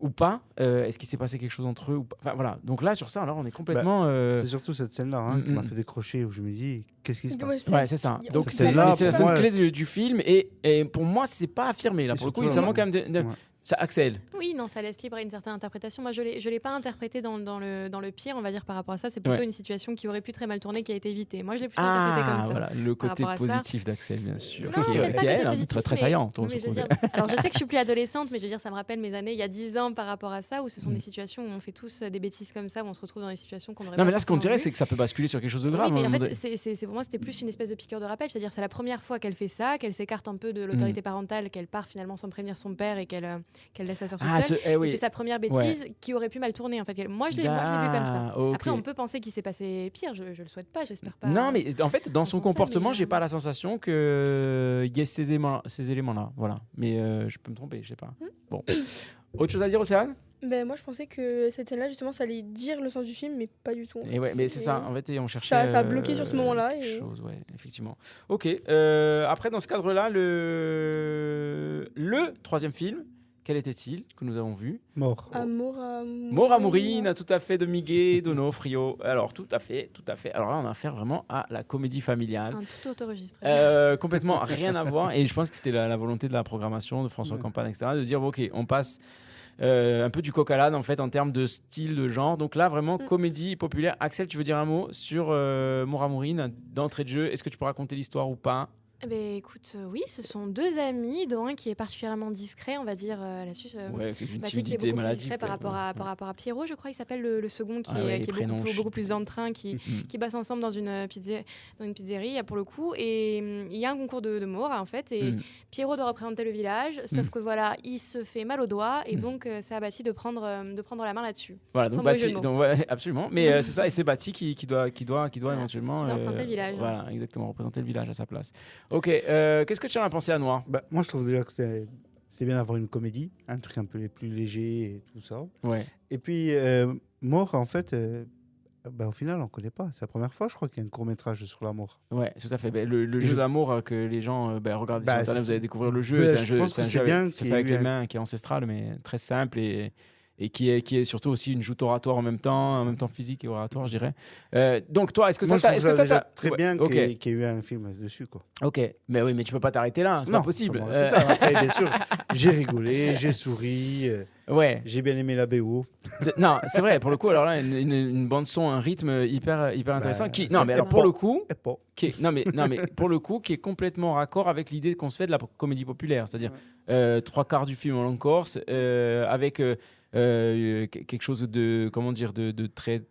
ou pas. Est-ce qu'il s'est passé quelque chose entre eux ou pas? Enfin, voilà. Donc là, sur ça, alors, on est complètement... C'est surtout cette scène-là qui m'a fait décrocher, où je me dis, qu'est-ce qui se passe? Ouais, c'est ça. Donc Donc, c'est celle-là, mais c'est la pour scène moi, clé du film et pour moi c'est pas affirmé là. Et Pour le coup, surtout, ça manque quand même ouais. ça, Axel. Oui, non, ça laisse libre à une certaine interprétation. Moi, je l'ai pas interprété dans le pire, on va dire, par rapport à ça. C'est plutôt une situation qui aurait pu très mal tourner, qui a été évitée. Moi, je l'ai plus interprété comme ça. Voilà, le côté rapport à ça. positif d'Axel, bien sûr. Non, qui peut-être pas est côté elle, positif, très mais- saillante. oui, mais je veux dire, alors, je sais que je suis plus adolescente, mais je veux dire, ça me rappelle mes années il y a 10 ans par rapport à ça, où ce sont des situations où on fait tous des bêtises comme ça, où on se retrouve dans des situations qu'on aurait Non, pas mais là, ce qu'on forcément dirait, vues. c'est que ça peut basculer sur quelque chose de grave. Oui, mais à un en moment fait, donné. c'est pour moi, c'était plus une espèce de piqûre de rappel. C'est-à-dire, c'est la première fois qu'elle fait ça, qu'elle s'écarte un peu de l'autorité parentale, qu'elle part finalement sans prévenir son père et qu'elle laisse sa sœur toute seule. Et oui. c'est sa première bêtise qui aurait pu mal tourner. En fait, moi, je l'ai vu comme ça. Ok. Après, on peut penser qu'il s'est passé pire. Je le souhaite pas, j'espère pas. Non, mais en fait, dans dans son ce sens-là, comportement, mais, j'ai pas la sensation qu'il y ait ces éléments-là. Voilà. Mais je peux me tromper, je sais pas. Bon. Autre chose à dire, Océane? Ben, moi, je pensais que cette scène-là, justement, ça allait dire le sens du film, mais pas du tout. En fait. Et ouais, mais c'est Et ça. En fait, on cherchait. ça a bloqué sur ce moment-là. Quelque Et... chose, ouais, effectivement. Ok. Après, dans ce cadre-là, le troisième film, quel était-il que nous avons vu? Mort. Mort Amourine, tout à fait, de Miguel Donofrio. Alors, tout à fait. Alors là, on a affaire vraiment à la comédie familiale. Un tout autre registre. Complètement rien à voir. Et je pense que c'était la volonté de la programmation de François Campagne, etc., de dire, bon, ok, on passe un peu du coq à l'âne, en fait, en termes de style, de genre. Donc là, vraiment, comédie populaire. Axel, tu veux dire un mot sur Mort Amourine, d'entrée de jeu? Est-ce que tu peux raconter l'histoire ou pas? Eh ben, écoute, oui, ce sont deux amis, dont un qui est particulièrement discret, on va dire, là-dessus. Ouais, c'est une Qui est timidité beaucoup plus maladive. discret par rapport à Pierrot, je crois, il s'appelle le second, qui les est prénoms, beaucoup plus en train, qui bossent ensemble dans une pizzerie, pour le coup. Et il y a un concours de mort, en fait, et Pierrot doit représenter le village, sauf que voilà, il se fait mal au doigt, et donc c'est à Bati de prendre la main là-dessus. Voilà, Sans donc mauvais jeu Bati, de mots. ouais, absolument. Mais c'est ça, et c'est Bati qui doit éventuellement. Qui doit représenter le village. Voilà, exactement, représenter le village à sa place. Ok, qu'est-ce que tu en as pensé à Noir? Moi, je trouve déjà que c'est bien d'avoir une comédie, un truc un peu les plus léger et tout ça. Ouais. Et puis, Mort, en fait, au final, on ne connaît pas. C'est la première fois, je crois, qu'il y a un court-métrage sur la mort. Ouais, tout à fait. Le jeu d'amour que les gens regardent sur Internet, vous allez découvrir le jeu. Ben, C'est un je jeu, pense que un c'est jeu bien qui se qu'il fait y ait avec eu les un- mains, qui est ancestral, mais très simple et qui est surtout aussi une joute oratoire en même temps physique et oratoire, je dirais. Donc toi, est-ce que Moi, ça je t'a... trouve ça déjà t'a- très Ouais, bien ok. qu'il y ait eu un film dessus, quoi. Ok, mais oui, mais tu peux pas t'arrêter là, c'est pas possible. comment arrêter ça. Après, bien sûr, j'ai rigolé, j'ai souri, Ouais. j'ai bien aimé la BO. Non, c'est vrai. Pour le coup, alors là, une bande son, un rythme hyper intéressant. Non, mais alors pour le coup, Et pas. non mais pour le coup, qui est complètement raccord avec l'idée qu'on se fait de la comédie populaire, c'est-à-dire 3/4 du film en langue corse, avec quelque chose de très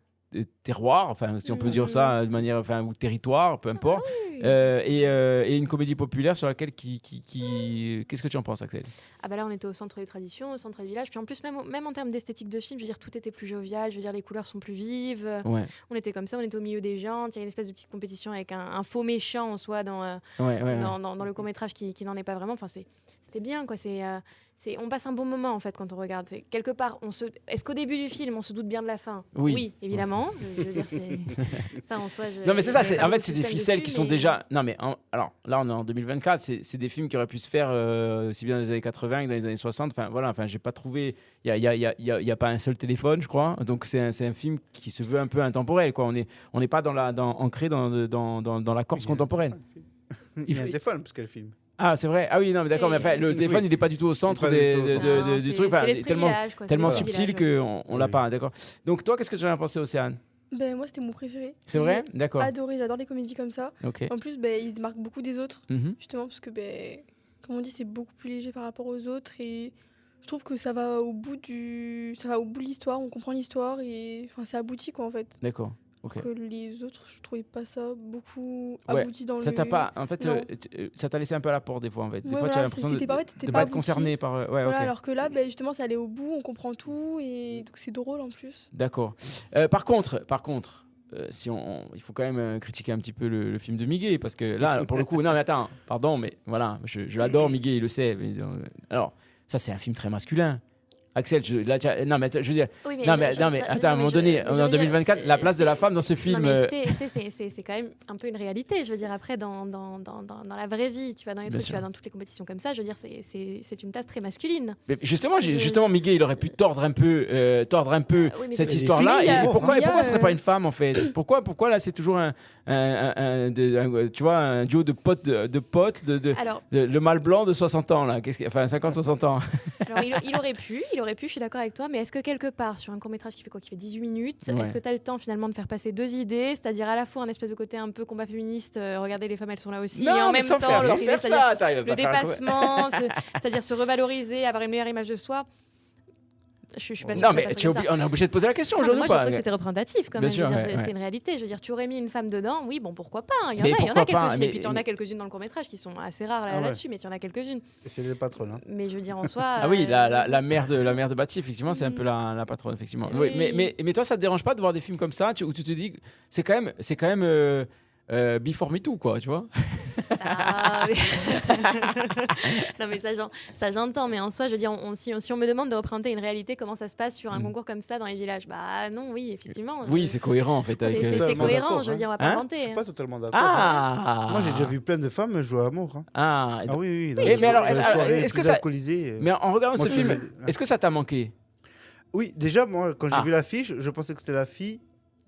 terroir, enfin si on peut dire ça de manière, ou territoire, peu importe, et une comédie populaire sur laquelle qu'est-ce que tu en penses, Axel? Ah bah là, on était au centre des traditions, au centre du village. Puis en plus, même en termes d'esthétique de film, je veux dire, tout était plus jovial. Je veux dire, les couleurs sont plus vives. Ouais. On était comme ça, on était au milieu des gens. Il y a une espèce de petite compétition avec un faux méchant en soi dans le court-métrage qui n'en est pas vraiment. Enfin, c'était bien, quoi. On passe un bon moment, en fait, quand on regarde. Quelque part, est-ce qu'au début du film, on se doute bien de la fin? Oui. Évidemment. Je veux dire, ça en soi. Non, mais c'est ça. je vais En pas fait, c'est des système ficelles dessus, qui sont mais- déjà. Non, mais alors là, on est en 2024. C'est des films qui auraient pu se faire aussi bien dans les années 80 que dans les années 60. Enfin, voilà. Enfin, j'ai pas trouvé. Il y a pas un seul téléphone, je crois. Donc, c'est un film qui se veut un peu intemporel, quoi. On n'est pas ancré dans la Corse contemporaine. Il y a un téléphone, parce qu'elle filme. Ah, c'est vrai. Ah oui, non, mais d'accord. Mais enfin, le téléphone, il n'est pas du tout au centre Il est pas du tout au centre. Non, du c'est- truc. Enfin, c'est l'esprit tellement village, quoi. C'est tellement l'esprit subtil village, qu'on l'a pas. D'accord. Donc, toi, qu'est-ce que tu en as pensé, Océane? Ben, moi, c'était mon préféré. C'est vrai? J'ai D'accord. adoré, j'adore les comédies comme ça. Ok. En plus, ben, il se démarque beaucoup des autres, Mhm. justement, parce que, ben, comme on dit, c'est beaucoup plus léger par rapport aux autres. Et je trouve que ça va au bout de l'histoire, on comprend l'histoire, et enfin, c'est abouti, quoi, en fait. D'accord. Ok. Que les autres, je trouvais pas ça beaucoup Ouais, abouti dans ça le. t'a pas, en fait, Non. Ça t'a laissé un peu à la porte des fois, en fait. Des Ouais, fois, tu as voilà, l'impression c'était pas, ouais, de c'était ne pas pas être abouti. concerné par. Ouais, Voilà, ok. alors que là, ben, justement, ça allait au bout, on comprend tout et donc c'est drôle en plus. D'accord. Par contre, si il faut quand même critiquer un petit peu le film de Miguel, parce que là, pour le coup, non, mais attends, pardon, mais voilà, je l'adore, Miguel, il le sait. Alors, ça, c'est un film très masculin. Axel, non, mais je veux dire, Oui, non, mais attends, à un moment donné, en 2024, la place de la femme dans ce film. C'est quand même un peu une réalité. Je veux dire, après, dans la vraie vie, tu vas dans les Bien trucs, sûr. tu vas dans toutes les compétitions comme ça, je veux dire, c'est une tasse très masculine. Mais justement, Miguel, il aurait pu tordre un peu Oui, mais cette c'est histoire-là. fini, Et hein. pourquoi Il y a, ce serait pas une femme, en fait? Pourquoi là, c'est toujours tu vois, un duo de potes, Alors, le mâle blanc de 60 ans, là. Enfin, 50-60 ans. alors il aurait pu, je suis d'accord avec toi, mais est-ce que quelque part, sur un court-métrage qui fait quoi, qui fait 18 minutes, Ouais. est-ce que tu as le temps finalement de faire passer deux idées, c'est-à-dire à la fois un espèce de côté un peu combat féministe, regardez les femmes, elles sont là aussi, et en mais même sans temps, faire l'autre idée, c'est-à-dire ça, t'arrives le pas à faire un dépassement, c'est-à-dire se revaloriser, avoir une meilleure image de soi. Je suis pas sûre Non, que ce mais soit passé comme ça. on est obligé de poser la question Ah, mais aujourd'hui moi, ou j'ai pas? trouvé que c'était représentatif quand Bien même. sûr, Je veux dire, ouais, c'est une réalité. Je veux dire, tu aurais mis une femme dedans, oui, bon, pourquoi pas. Il y en Mais a, pourquoi pas, quelques-unes. mais- Et puis, tu en as quelques-unes dans le court-métrage qui sont assez rares Ah ouais. là-dessus, mais tu en as quelques-unes. C'est le patron. Hein. Mais je veux dire, en soi. Ah oui, la mère de Bati, effectivement, c'est un peu la patronne, effectivement. Oui, Oui. mais toi, ça te dérange pas de voir des films comme ça où tu te dis que c'est quand même Before Me Too, quoi, tu vois? Ah, mais... non, mais ça j'entends. Mais en soi, je veux dire, si on me demande de représenter une réalité, comment ça se passe sur un concours comme ça dans les villages, bah non, oui, effectivement. Oui, c'est cohérent, en fait. Avec, C'est totalement cohérent, d'accord, je veux hein. dire, on va pas Hein Je inventer. suis hein. pas totalement d'accord. Ah! Moi, j'ai déjà vu plein de femmes jouer à mort. Hein. Ah, Ah oui, oui. Oui, mais alors, dans les alors, soirées est-ce que plus ça- alcoolisées, mais en regardant moi, ce je film, faisais- est-ce que ça t'a manqué? Oui, déjà, moi, quand j'ai Ah. vu l'affiche, je pensais que c'était la fille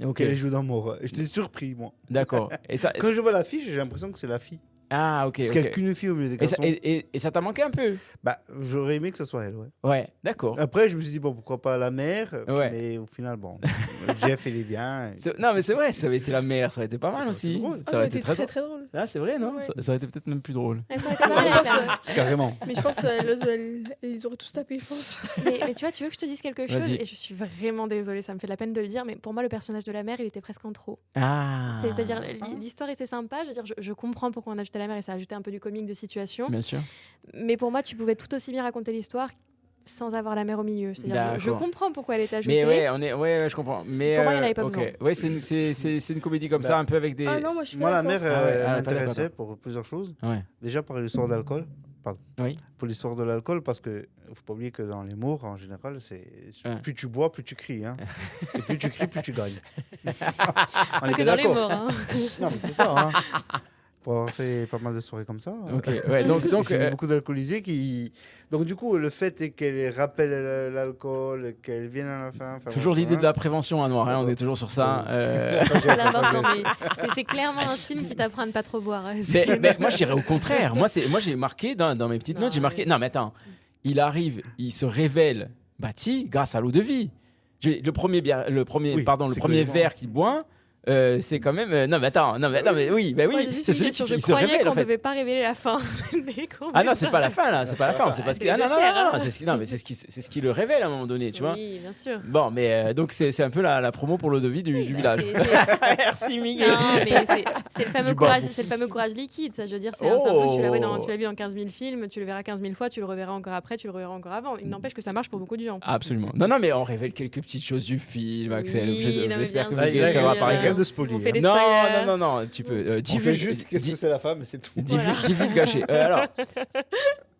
Ok, qui allait jouer dans Mort. Et j'étais surpris, moi. d'accord. Et ça, Quand je vois l'affiche, j'ai l'impression que c'est la fille. ah, ok, Parce qu'il n'y a ok. qu'une fille au milieu des Et ça, garçons. et ça t'a manqué un peu? Bah, j'aurais aimé que ce soit elle, ouais. Ouais, d'accord. Après, je me suis dit, bon, pourquoi pas la mère. Ouais. Mais au final, bon, Jeff, il est bien. Non, mais c'est vrai, ça avait été la mère, ça aurait été pas mal Ça aurait aussi. été drôle. Ça aurait été très, très très, drôle. drôle. Ah, c'est vrai, non? Ouais. Ça aurait été peut-être même plus drôle. Elles auraient été pas mal à faire. C'est carrément. Mais je pense qu'ils auraient tous tapé, je pense. Mais tu vois, tu veux que je te dise quelque chose? Vas-y. Et je suis vraiment désolée, ça me fait de la peine de le dire, mais pour moi, le personnage de la mère, il était presque en trop. Ah! C'est-à-dire, l'histoire, et c'est sympa, je veux dire, je comprends pourquoi on a ajouté la mère et ça a ajouté un peu du comique de situation. Bien sûr. Mais pour moi, tu pouvais tout aussi bien raconter l'histoire sans avoir la mère au milieu. C'est-à-dire, je D'accord. comprends pourquoi elle est ajoutée. Mais ouais, je comprends. Mais Pour moi, il y en avait pas ok. besoin. Ouais, c'est une comédie comme Bah. ça, un peu avec des. Ah non, moi je suis Moi, pas la d'accord. mère Ah ouais, elle est pas m'intéressait d'accord. pour plusieurs choses. Ouais. Déjà, par l'histoire d'alcool. Pardon. Oui. Pour l'histoire de l'alcool, parce que faut pas oublier que dans les morts, en général, c'est Ouais. plus tu bois, plus tu cries. Hein. Et plus tu cries, plus tu gagnes. On Pas est que bien dans les d'accord. morts. Hein. Non, mais c'est ça. Hein. Pour avoir fait pas mal de soirées comme ça. Ok. Ouais. Donc J'ai vu beaucoup d'alcoolisés qui. Donc, du coup, le fait est qu'elle rappelle l'alcool, qu'elle vienne à la fin. enfin, toujours voilà. l'idée de la prévention, hein, Noir. Hein, on est toujours sur ça. C'est important, mais c'est clairement un film qui t'apprend à ne pas trop boire. Mais moi, je dirais au contraire. Moi, j'ai marqué dans mes petites Non, notes, j'ai marqué. mais- Non, mais attends. Il arrive, il se révèle bâti grâce à l'eau de vie. Le premier Oui, psychologiquement. verre qu'il boit. C'est quand même non mais attends oui Moi, oui j'ai juste c'est une celui question. qui Je se croyais révèle qu'on en fait. devait pas révéler la fin. Ah non, c'est pas la fin là, c'est pas la fin, c'est parce que Des ah, non, deux tiers, hein. c'est ce qui le révèle à un moment donné, tu vois. Oui, bien sûr. Bon, mais donc c'est un peu la promo pour l'eau de vie du Oui, bah, village. Merci Miguel. Non, mais c'est le fameux Du courage, bambou. c'est le fameux courage liquide. Ça, je veux dire, c'est un truc. Tu l'as Oh. vu dans 15 000 films, tu le verras 15 000 fois, tu le reverras encore après, tu le reverras encore avant. Il n'empêche que ça marche pour beaucoup de gens. Absolument. Non, mais on révèle quelques petites choses du film, Axel. Oui, non, mais J'espère que bien Miguel, sûr. ça va Là, par il y a Rien exemple. de spoiler. On fait des Non, spoilers. non, tu peux. On sait juste qu'est-ce que c'est la femme, et c'est tout. Divulgacher. Alors,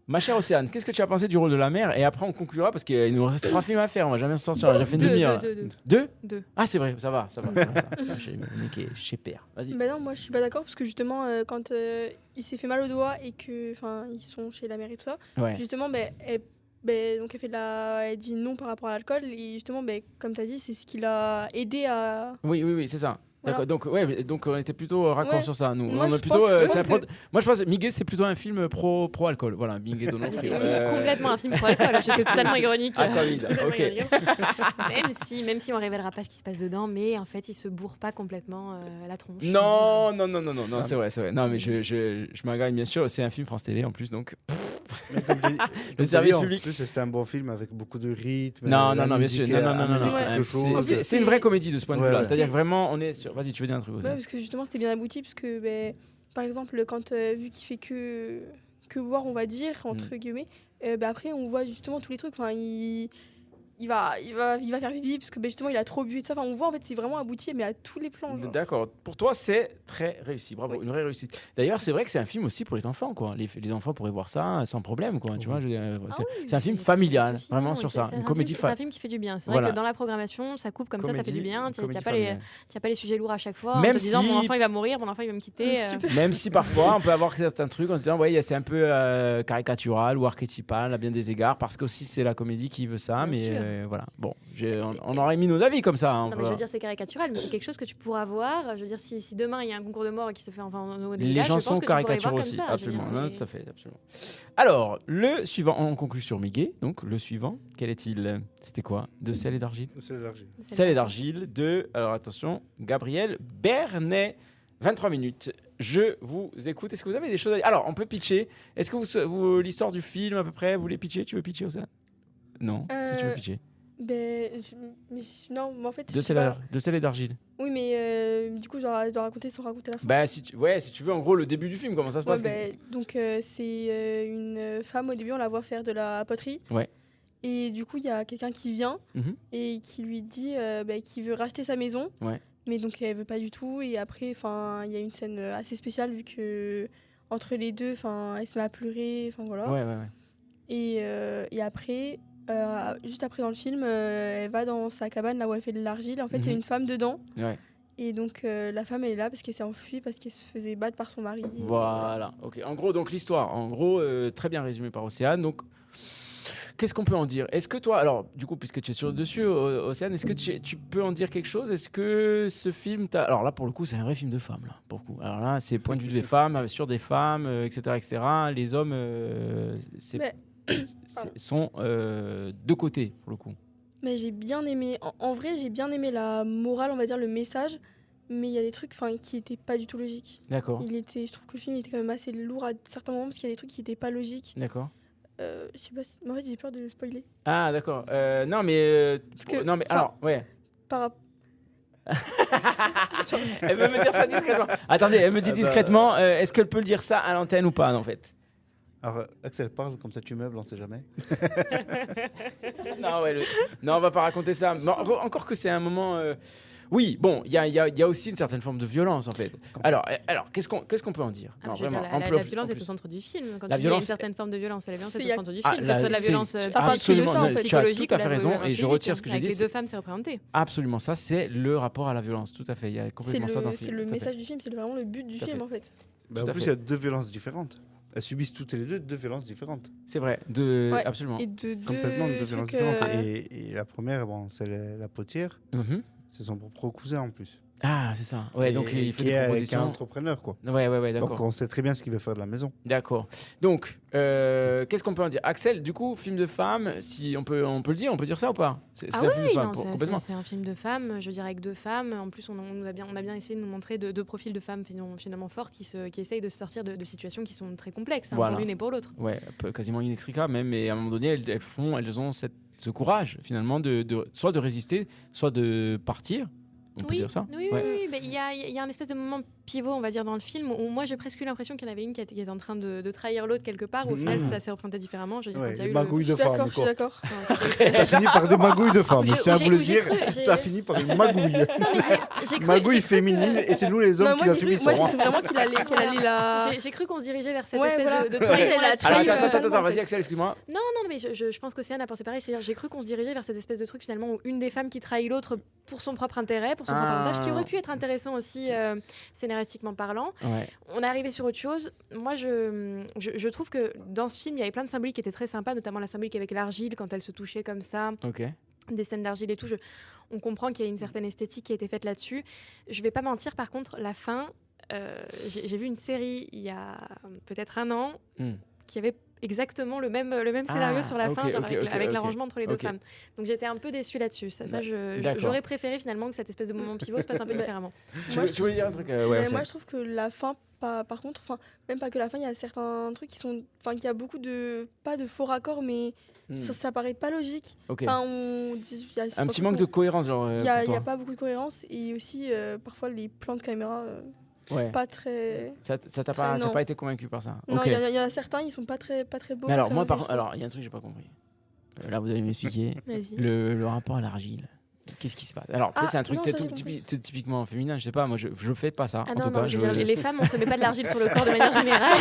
ma chère Océane, qu'est-ce que tu as pensé du rôle de la mère? Et après, on conclura parce qu'il nous reste 3 films à faire. On va jamais s'en sortir. On a déjà fait une demi-heure. Deux? Deux. Ah, c'est vrai, ça va. Chez Père. Vas-y. Bah non, moi je suis pas d'accord parce que justement, quand il s'est fait mal au doigt et que, enfin, ils sont chez la mère et tout ça, Ouais. justement, donc elle dit non par rapport à l'alcool et justement, comme tu as dit, c'est ce qui l'a aidé à. Oui, c'est ça. Voilà. D'accord. Donc on était plutôt raccord Ouais. sur ça. Nous, Moi, on je est plutôt. pense- c'est un je pense Moi, je pense que Miguel, c'est plutôt un film pro alcool. Voilà, Miguel Donofrio. C'est complètement un film pour alcool. J'étais totalement ironique. Alcoolide, Totalement ok. ironique. Même si on révélera pas ce qui se passe dedans, mais en fait, il se bourre pas complètement la tronche. Non, c'est vrai. Non, mais je m'engage bien sûr. C'est un film France Télé en plus, donc Mais comme tu- Le comme t'as service dit, en public. plus, c'était un bon film avec beaucoup de rythme. Non, la non, bien sûr. musique Non, non, non, amène non. Ouais. quelque chose. En plus, C'est une vraie comédie de ce point de Ouais, vue-là. ouais. C'est-à-dire que vraiment, on est sur. Vas-y, tu veux dire un truc aussi. Ouais, parce que justement, c'était bien abouti, parce que, par exemple, quand, vu qu'il fait que boire, on va dire, entre guillemets, après, on voit justement tous les trucs. Enfin, il va faire pipi, parce que justement, il a trop bu et tout ça. Enfin, on voit, en fait, c'est vraiment abouti, mais à tous les plans. Genre. D'accord. Pour toi, c'est très réussi. Bravo, Oui. une vraie réussite. D'ailleurs, c'est vrai que c'est un film aussi pour les enfants, quoi. Les enfants pourraient voir ça sans problème, quoi. Tu vois, c'est Oui, un film pas de familial, souci. vraiment Non, sur c'est- ça. c'est Une un comédie film- C'est un film qui fait du bien. C'est Voilà. vrai que dans la programmation, ça coupe comme ça fait du bien. Tu comédie n'as familiale. pas les sujets lourds à chaque fois. Même en te disant, si- mon enfant, il va mourir, mon enfant, il va me quitter. Super. Même si parfois on peut avoir certains trucs en se disant ouais c'est un peu caricatural ou archétypal à bien des égards parce que aussi c'est la comédie qui veut ça, Bien mais sûr. voilà bon on C'est- aurait mis nos avis comme ça, hein, on Non, mais peut- je veux dire, c'est caricatural, mais c'est quelque chose que tu pourras voir. Je veux dire, si demain il y a un concours de mort qui se fait enfin au les village, gens je pense sont que tu pourrais le caricaturaux voir comme aussi, ça. Je veux absolument, dire, non, c'est- tout à fait, absolument. Alors le suivant, on conclut sur Miguel, donc le suivant, quel est-il? C'était quoi? De sel et d'argile? C'est élargi. c'est Sel et le- d'argile de, alors attention, Gabriel Bernet. 23 minutes. Je vous écoute. Est-ce que vous avez des choses à dire? Alors, on peut pitcher. Est-ce que l'histoire du film, à peu près, vous voulez pitcher? Tu veux pitcher, Océane? Non, si tu veux pitcher. Non, mais en fait. De je sais sel, pas. de sel et d'argile. Oui, mais du coup, je dois raconter sans raconter la fin. Bah, si tu veux, en gros, le début du film, comment ça se Ouais, passe? donc, c'est une femme, au début, on la voit faire de la poterie. Ouais. Et du coup, il y a quelqu'un qui vient Mhm. et qui lui dit qu'il veut racheter sa maison. Ouais. Mais donc, elle veut pas du tout. Et après, il y a une scène assez spéciale vu que entre les deux, elle se met à pleurer. Enfin, voilà. Ouais. Et après, juste après dans le film, elle va dans sa cabane là où elle fait de l'argile. En fait, il y a Mhm. une femme dedans. Ouais. Et donc, la femme, elle est là parce qu'elle s'est enfuie, parce qu'elle se faisait battre par son mari. Et Voilà. Ok. En gros, donc l'histoire, très bien résumée par Océane. Donc, qu'est-ce qu'on peut en dire? Est-ce que toi, alors, du coup, puisque tu es sur dessus, Océane, est-ce que tu peux en dire quelque chose? Est-ce que ce film alors là, pour le coup, c'est un vrai film de femmes, là, pour le coup. Alors là, c'est point de vue des femmes, sur des femmes, etc., etc. Les hommes, Mais- sont de côté, pour le coup. Mais j'ai bien aimé, en vrai, j'ai bien aimé la morale, on va dire, le message. Mais il y a des trucs qui étaient pas du tout logiques. D'accord. Je trouve que le film était quand même assez lourd à certains moments parce qu'il y a des trucs qui étaient pas logiques. D'accord. Je sais pas mais en fait, j'ai peur de spoiler. Ah, d'accord. Non, mais. que- non, mais enfin- alors, ouais. Par rapport. Elle veut me dire ça discrètement. Attendez, elle me dit discrètement, est-ce qu'elle peut le dire ça à l'antenne ou pas, en fait? Alors, Axel parle, comme ça tu meubles, on sait jamais. Non, non, on va pas raconter ça. Mais encore que c'est un moment. Oui, bon, il y a aussi une certaine forme de violence, en fait. Alors qu'est-ce qu'on peut en dire? Ah, Non, je veux dire, vraiment, la violence est au centre du film. Quand La tu dis il y a une violence- certaine forme de violence, la violence est C'est- au centre du Ah, film. là, Que ce soit de la c'est- violence absolument, non, tu as psychologique tout à ou fait la raison, violence et je physique. retire ce que j'ai Avec dit, les deux femmes, c'est représenté. Absolument, ça, c'est le rapport à la violence. Tout à fait, il y a C'est complètement ça dans le c'est film. le tout à fait. message du film, c'est vraiment le but du Tout à film fait. en fait. Bah, Tout en à plus, fait. il y a deux violences différentes. Elles subissent toutes les deux violences différentes. C'est vrai, Ouais. absolument. Et de Complètement deux deux violences trucs, différentes. Et la première, bon, c'est la potière. Mhm. C'est son propre cousin en plus. Ah, c'est ça. Ouais, donc il fait des qui est un propositions. entrepreneur, quoi. Ouais, Donc d'accord. on sait très bien ce qu'il veut faire de la maison. D'accord. Donc, qu'est-ce qu'on peut en dire? Axel, du coup, film de femme, si on peut le dire, on peut dire ça ou pas? C'est Ah un film de oui, femme, non, complètement. c'est un film de femmes, je dirais avec deux femmes. En plus, on a bien essayé de nous montrer deux profils de femmes finalement fortes qui essayent de se sortir de situations qui sont très complexes, hein, Voilà. pour l'une et pour l'autre. Ouais, quasiment inextricable même, mais à un moment donné, elles ont ce courage, finalement, soit de résister, soit de partir. On peut Oui, dire ça? oui, Ouais. oui. Mais il y a un espèce de moment pivot, on va dire, dans le film, où moi j'ai presque eu l'impression qu'il y en avait une qui était en train de trahir l'autre quelque part, où au final ça s'est représenté différemment. Je veux dire, Ouais, quand il y a les eu magouilles Je de suis d'accord, femmes, je suis quoi. d'accord. Ça finit par des magouilles de femmes. Je- Je tiens à j'ai- vous le j'ai dire, cru, ça finit par une magouille. Non, mais j'ai cru- Magouille j'ai cru que- féminine, et c'est nous les hommes Non, qui moi la j'ai cru subissons. moi, j'ai cru vraiment qu'elle allait la. J'ai cru qu'on se dirigeait vers cette Ouais, espèce voilà. de Ouais. trahison Elle a là-dessus. trahi, Alors, attends, en vas-y fait. Axel, excuse-moi. Non, mais je pense qu'Océane a pensé pareil. C'est-à-dire, j'ai cru qu'on se dirigeait vers cette espèce de truc finalement où une des femmes qui trahit l'autre pour son propre intérêt, pour son propre avantage, qui aurait pu être intéressant aussi scénaristiquement parlant. Ouais. On est arrivé sur autre chose. Moi, je trouve que dans ce film, il y avait plein de symboliques qui étaient très sympas, notamment la symbolique avec l'argile quand elle se touchait comme ça. Ok. Des scènes d'argile et tout. On comprend qu'il y a une certaine esthétique qui a été faite là-dessus. Je vais pas mentir, par contre, la fin, j'ai vu une série il y a peut-être un an Hmm. qui avait exactement le même scénario sur la fin, genre avec l'arrangement entre les deux Ok. femmes. Donc j'étais un peu déçue là-dessus. D'accord. J'aurais préféré finalement que cette espèce de moment pivot se passe un peu différemment. Tu voulais dire un truc Mais ouais, moi, je trouve que la fin, par contre, même pas que la fin, il y a certains trucs qu'il y a beaucoup de, pas de faux raccords, mais ça paraît pas logique. Ok. Enfin, Un petit manque de cohérence, genre. Il pour n'y a toi. pas beaucoup de cohérence et aussi parfois les plans de caméra Ouais. pas très. Ça t'a Très- pas, t'as non. pas été convaincu par ça. Non, Ok. il y en a certains, ils sont pas très beaux. Mais alors, très moi, par jolis, contre, alors, il y a un truc que j'ai pas compris. Là, vous allez m'expliquer. Vas-y. Le rapport à l'argile. Qu'est-ce qui se passe? Alors, peut-être Ah, c'est un truc non, ça, j'ai compris. typiquement féminin, je sais pas, moi je fais pas ça. Ah en non, tout cas, non, je veux dire, les femmes, on se met pas de l'argile sur le corps de manière générale.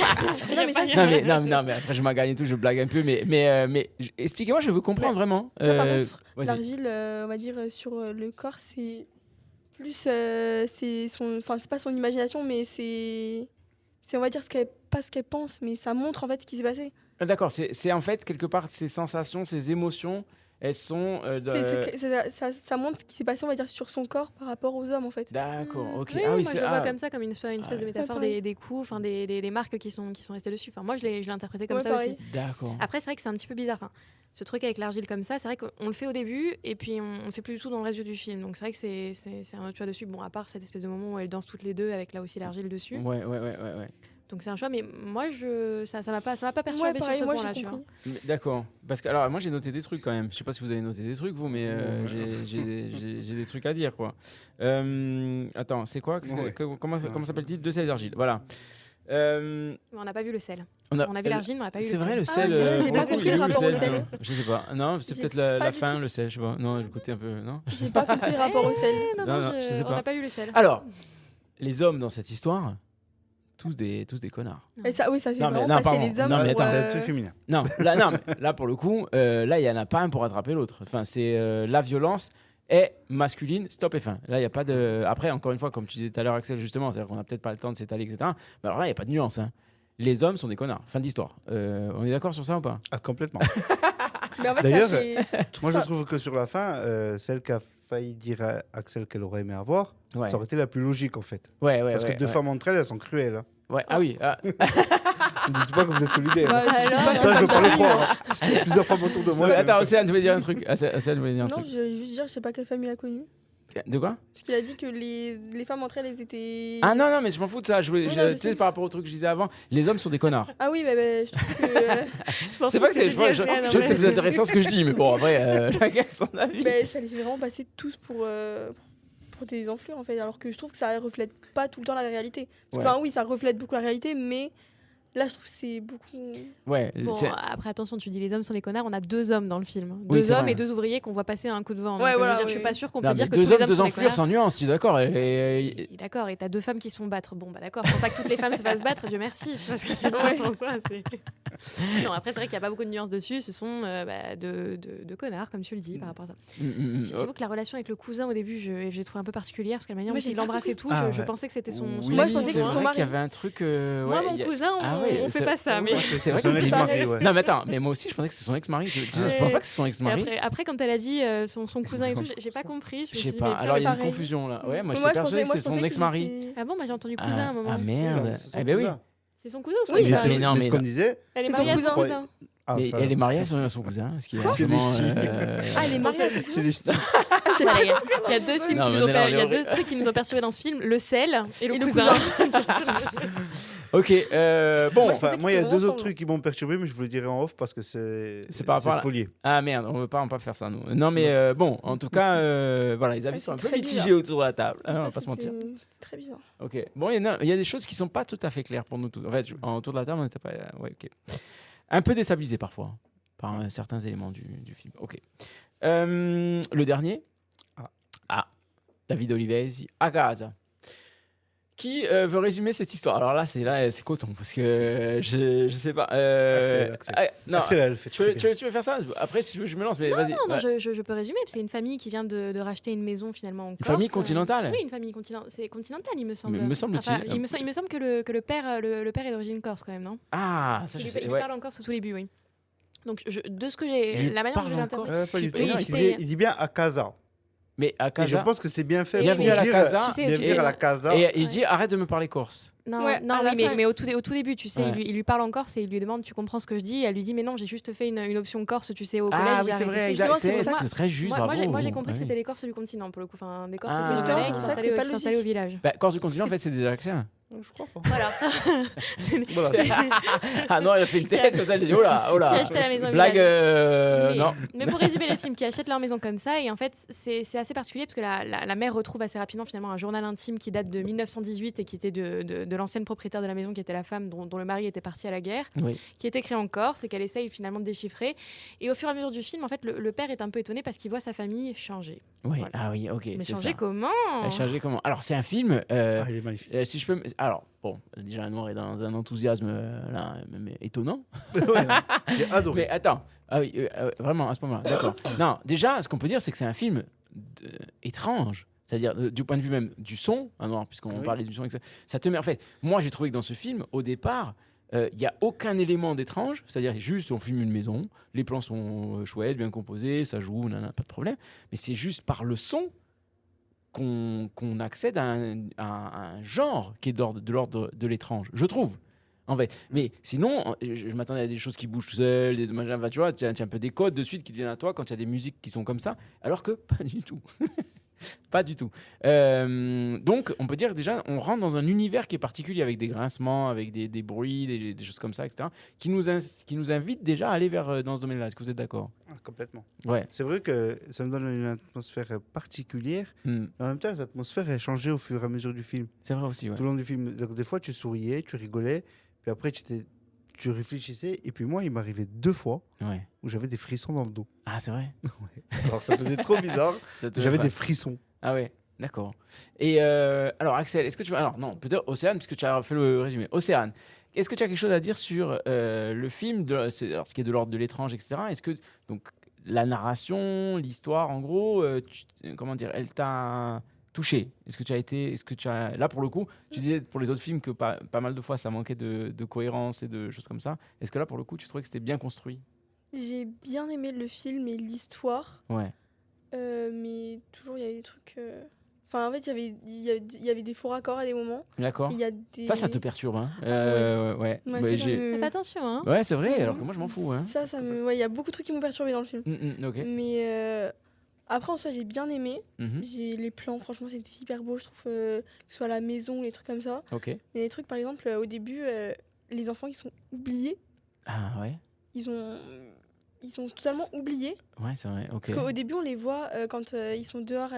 Non, mais ça, non, mais après je m'agagne et tout, je blague un peu, mais expliquez-moi, je veux comprendre vraiment. Ça, par contre, vas-y. l'argile, on va dire, sur le corps, c'est plus. C'est pas son imagination, mais c'est. On va dire, pas ce qu'elle pense, mais ça montre en fait ce qui s'est passé. Ah, d'accord, c'est en fait quelque part ces sensations, ces émotions, elles sont. Ça montre ce qui s'est passé, on va dire, sur son corps par rapport aux hommes en fait. D'accord, ok. Oui, ah oui, moi, je c'est le vois comme ça, comme une espèce de Ouais. métaphore pareil. des coups, enfin des marques qui sont restées dessus. Enfin, moi, je l'ai interprété comme Ouais, ça pareil. aussi. D'accord. Après, c'est vrai que c'est un petit peu bizarre. Enfin, ce truc avec l'argile comme ça, c'est vrai qu'on le fait au début et puis on le fait plus du tout dans le reste du film. Donc c'est vrai que c'est un autre choix dessus. Bon, à part cette espèce de moment où elles dansent toutes les deux avec là aussi l'argile dessus. Ouais. Donc c'est un choix, mais moi, ça m'a pas perturbé sur pareil, ce moi point-là, j'ai tu vois. compris. D'accord. Parce que alors moi j'ai noté des trucs quand même. Je sais pas si vous avez noté des trucs vous, mais j'ai des trucs à dire quoi. Attends, c'est quoi Ouais. Comment s'appelle-t-il? De sel d'argile. Voilà. Mais on n'a pas vu le sel. On a vu l'argile, mais on n'a pas vu le C'est sel. vrai le Ah sel. ouais, c'est vrai, j'ai pour pas le coup, compris il y a le eu rapport au sel. Je sais pas. Non, c'est J'ai peut-être pas la du fin, tout. le sel. Je sais pas. Non, le côté un peu. Non. J'ai pas compris le rapport au sel. Non, Non, je sais on pas. n'a pas vu le sel. Alors, les hommes dans cette histoire, tous des connards. Et ça, oui, ça fait Non, mais vraiment non, passer pardon. les hommes. Non, mais pour, attends. C'est un truc féminin. Non, là pour le coup, là il y en a pas un pour attraper l'autre. Enfin, c'est la violence est masculine, stop et fin. Là il y a pas de. Après encore une fois, comme tu disais tout à l'heure, Axel justement, c'est-à-dire qu'on a peut-être pas le temps de s'étaler, etc. Mais alors là il y a pas de nuance. Hein. Les hommes sont des connards. Fin d'histoire. On est d'accord sur ça ou pas? Ah, complètement. Mais en fait, D'ailleurs, Moi, je ça- trouve que sur la fin, celle qui a failli dire à Axel qu'elle aurait aimé avoir, Ouais. ça aurait été la plus logique en fait. Ouais. Parce que deux femmes entre elles, elles sont cruelles. Hein. Ouais. Ah oui. Ah. Ne dites pas que vous êtes solidaires. Bah, hein. je sais pas, Ça, je veux pas le j'ai croire. hein. Il y a plusieurs femmes autour de moi. Ouais, je sais attends, même Océane, tu voulais dire un truc. Océane, tu voulais dire un Non, truc. je vais juste dire, je sais pas quelle famille a connu. De quoi? Parce qu'il a dit que les femmes entre elles, elles étaient. Ah non, mais je m'en fous de ça. Oui, non, je Tu sais, sais. par rapport au truc que je disais avant, les hommes sont des connards. Ah oui, je trouve que. C'est pas que c'est. Je sais que c'est plus intéressant ce que je dis, mais bon, après, chacun son avis. Ça les fait vraiment passer tous pour des enflures en fait, alors que je trouve que ça reflète pas tout le temps la réalité. Ouais. Enfin, oui, ça reflète beaucoup la réalité, mais là, je trouve que c'est beaucoup. Ouais, Bon, c'est- après, attention, tu dis les hommes sont des connards. On a 2 hommes dans le film. Oui, 2 c'est hommes vrai. et 2 ouvriers qu'on voit passer un coup de vent. Donc, Ouais, je veux voilà, dire, je suis oui. pas sûre qu'on Non, peut mais dire que deux tous les hommes, hommes deux sont des enflures connards. sans nuance, tu es d'accord D'accord, et t'as 2 femmes qui se font battre. Bon, bah d'accord, faut pas que toutes les femmes se fassent battre, Dieu merci. Tu vois ce que je veux dire, en soi, c'est- Non, après, c'est vrai qu'il n'y a pas beaucoup de nuances dessus. Ce sont deux connards, comme tu le dis, par rapport à ça. J'avoue que la relation avec le cousin, au début, j'ai trouvé un peu particulière, parce que la manière Moi, dont j'ai il pas l'embrassait compris. tout, Ah, je ouais. pensais que c'était son Oui, Moi, je pensais que c'est c'était son vrai mari. qu'il y avait un truc. Moi, ouais, mon il y a- cousin, Ah ouais, on fait c'est- pas ça. Mais... C'est vrai son que ex-mari, ouais. Non, mais attends, mais moi aussi, je pensais que c'était son ex-mari. Tu Ouais. penses pas que c'est son Et ex-mari? après, quand elle a dit son cousin et tout, j'ai pas compris. Je sais pas. Alors, il y a une pareil. confusion là. Ouais, moi, Mais j'étais persuadé que je c'était son pensais ex-mari. qu'il était- Ah bon, moi j'ai entendu cousin à un moment. Ah merde. Eh ben oui. C'est son cousin ou son Oui, ex-mari mais non, mais mais ce qu'on non. disait, Elle est C'est mariée à son son cousin. cousin. ah, Mais ça- elle est mariée à son cousin, ce qui est C'est des vraiment, ch'tis. Ah, elle est mariée à son cousin. c'est les ch'tis. Voilà, il y a 2 films Non, qui mais nous ont on est là, il y a on est 2 trucs qui nous ont perturbés dans ce film, le sel et le Et le cousin. Ok, bon. Moi, Enfin, pensais que moi, il y a c'était deux vraiment autres trucs qui m'ont perturbé, mais je vous le dirai en off parce que c'est par rapport à la- spolié. Ah merde, on veut pas faire ça nous. Non mais bon, en tout cas, voilà, les avis Ouais, sont un c'est peu très mitigés bizarre. autour de la table. Ah, on va Ah, pas se mentir. C'était très bizarre. Ok. Bon, il y a des choses qui sont pas tout à fait claires pour nous tous. En fait, autour de la table, on n'était pas. Ouais, ok. Un peu déstabilisé parfois par certains éléments du film. Ok. Le dernier. Ah. David Olivesi, à Gaza. Qui veut résumer cette histoire? Alors là, c'est coton parce que je sais pas. Axel. Non. Axel, elle fait Tu veux faire ça? Après, si tu veux, je me lance, mais vas-y. Non, Ouais. je peux résumer. C'est une famille qui vient de racheter une maison finalement en Une Corse. famille continentale? Oui, une famille continentale. C'est continental, il me semble. Me semble-t-il. Enfin, il me semble que le père est d'origine corse quand même, non? Ah, ça Il je lui sais. il Ouais. parle en corse au tout début, oui. Donc, de ce que j'ai. Il La manière dont parle je en l'interprète. corse. Pas du tout. Oui, Non, je il sais. dit bien à casa. Mais à Et je Casa. pense que c'est bien fait Bienvenue pour à la dire casa. Tu sais, bienvenue tu sais, à la casa. Et il dit arrête de me parler corse. Non, Ouais, non à la oui, fin. mais au tout début, tu sais, Ouais. il lui parle en corse et il lui demande, tu comprends ce que je dis? Elle lui dit, mais non, j'ai juste fait une option corse, tu sais, au collège. Ah oui, j'ai c'est arrêté. vrai, Justement, exact. c'est pour ça C'est très juste, Moi, bravo. moi, j'ai compris que Ah oui. c'était les Corses du continent, pour le coup, enfin, des Corses Ah. qui Justement, venaient, c'est qui ça, s'installaient c'est pas qui s'installaient au logique. village. Bah, Corse du continent, en fait, c'est des Alsaciens. Je crois pas. Voilà. Voilà. Ah non, elle a fait une tête comme ça, elle dit oh là, oh Qui là. achetaient la maison au Blague, village. non. Mais pour résumer le film, qui achètent leur maison comme ça, et en fait, c'est assez particulier parce que la mère retrouve assez rapidement finalement un journal intime qui date de 1918 et qui était de l'ancienne propriétaire de la maison, qui était la femme dont le mari était parti à la guerre, Oui. qui est écrit en corse et qu'elle essaye finalement de déchiffrer. Et au fur et à mesure du film, en fait, le père est un peu étonné parce qu'il voit sa famille changer. Oui, Voilà. ah oui, ok. Mais c'est changer ça. comment? Changer comment? Alors, c'est un film. Ah, il est magnifique. Si je peux. Alors, bon, déjà, Noir est dans un enthousiasme là, mais étonnant. Ouais, j'ai adoré. Mais attends, ah oui, vraiment, à ce moment-là, d'accord. Non, déjà, ce qu'on peut dire, c'est que c'est un film étrange. C'est-à-dire, du point de vue même du son, hein, non, puisqu'on Oui. parlait du son, etc. Ça te met. En fait, moi, j'ai trouvé que dans ce film, au départ, il n'y a aucun élément d'étrange. C'est-à-dire, juste, on filme une maison, les plans sont chouettes, bien composés, ça joue, pas de problème. Mais c'est juste par le son qu'on accède à un genre qui est de l'ordre de l'étrange, je trouve. En fait. Mais sinon, je m'attendais à des choses qui bougent tout seules, des machins, enfin, tu vois, tu as un peu des codes de suite qui te viennent à toi quand il y a des musiques qui sont comme ça, alors que pas du tout. Pas du tout. Donc, on peut dire que déjà, on rentre dans un univers qui est particulier avec des grincements, avec des bruits, des choses comme ça, etc., qui nous invite déjà à aller vers dans ce domaine-là. Est-ce que vous êtes d'accord? Ah, complètement. Ouais. C'est vrai que ça me donne une atmosphère particulière. Hmm. En même temps, cette atmosphère est changée au fur et à mesure du film. C'est vrai aussi, ouais. Tout le long du film. Donc, des fois, tu souriais, tu rigolais, puis après, tu réfléchissais. Et puis moi, il m'arrivait 2 fois Ouais. où j'avais des frissons dans le dos. Ah, c'est vrai. Alors, ça faisait trop bizarre. J'avais des frissons. Ah ouais, d'accord. Et alors, Axel, est-ce que tu... Alors, non, peut-être Océane, puisque tu as fait le résumé. Océane, est-ce que tu as quelque chose à dire sur le film, alors, ce qui est de l'ordre de l'étrange, etc. Est-ce que, donc, la narration, l'histoire, en gros, comment dire, elle t'a touché? Est-ce que tu as... Là, pour le coup, tu disais pour les autres films que pas mal de fois, ça manquait de cohérence et de choses comme ça. Est-ce que là, pour le coup, tu trouvais que c'était bien construit? J'ai bien aimé le film et l'histoire, Ouais. mais toujours il y avait des trucs. Enfin, en fait, il y avait des faux raccords à des moments. D'accord. Il y a des... Ça te perturbe, hein? ouais. Ouais. Ouais, Bah, ça, j'ai- Fais attention, hein. Ouais, c'est vrai, alors que moi, je m'en fous, hein. Ça me... Ouais, il y a beaucoup de trucs qui m'ont perturbé dans le film. Ok. Mais après, en soi, j'ai bien aimé. Mhm. J'ai les plans, franchement, c'était hyper beau, je trouve, que ce soit la maison, les trucs comme ça. Ok. Mais les trucs, par exemple, au début, les enfants, ils sont oubliés. Ah ouais. Ils sont totalement oubliés. Ouais, c'est vrai. Ok. Parce qu'au début, on les voit quand ils sont dehors,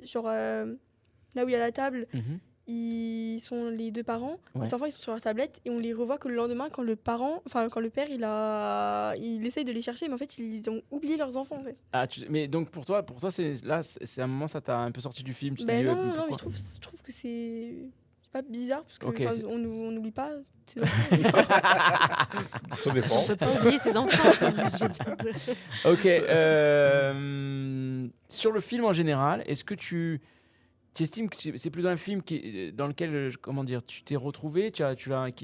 genre là où il y a la table, Mhm. ils sont les 2 parents. Ouais. Les enfants, ils sont sur leur tablette et on les revoit que le lendemain quand le père, il essaye de les chercher, mais en fait, ils ont oublié leurs enfants. En fait. Ah, mais donc pour toi, c'est un moment, ça t'a un peu sorti du film. Tu t'es Ben dit, non, mais pourquoi je trouve que c'est pas bizarre parce que Ok, enfin, c'est- on n'oublie pas. C'est Ça dépend. On peut pas oublier ses enfants. Je veux dire. Ok. Sur le film en général, est-ce que tu estimes que c'est plutôt un film dans lequel, comment dire, tu t'es retrouvé,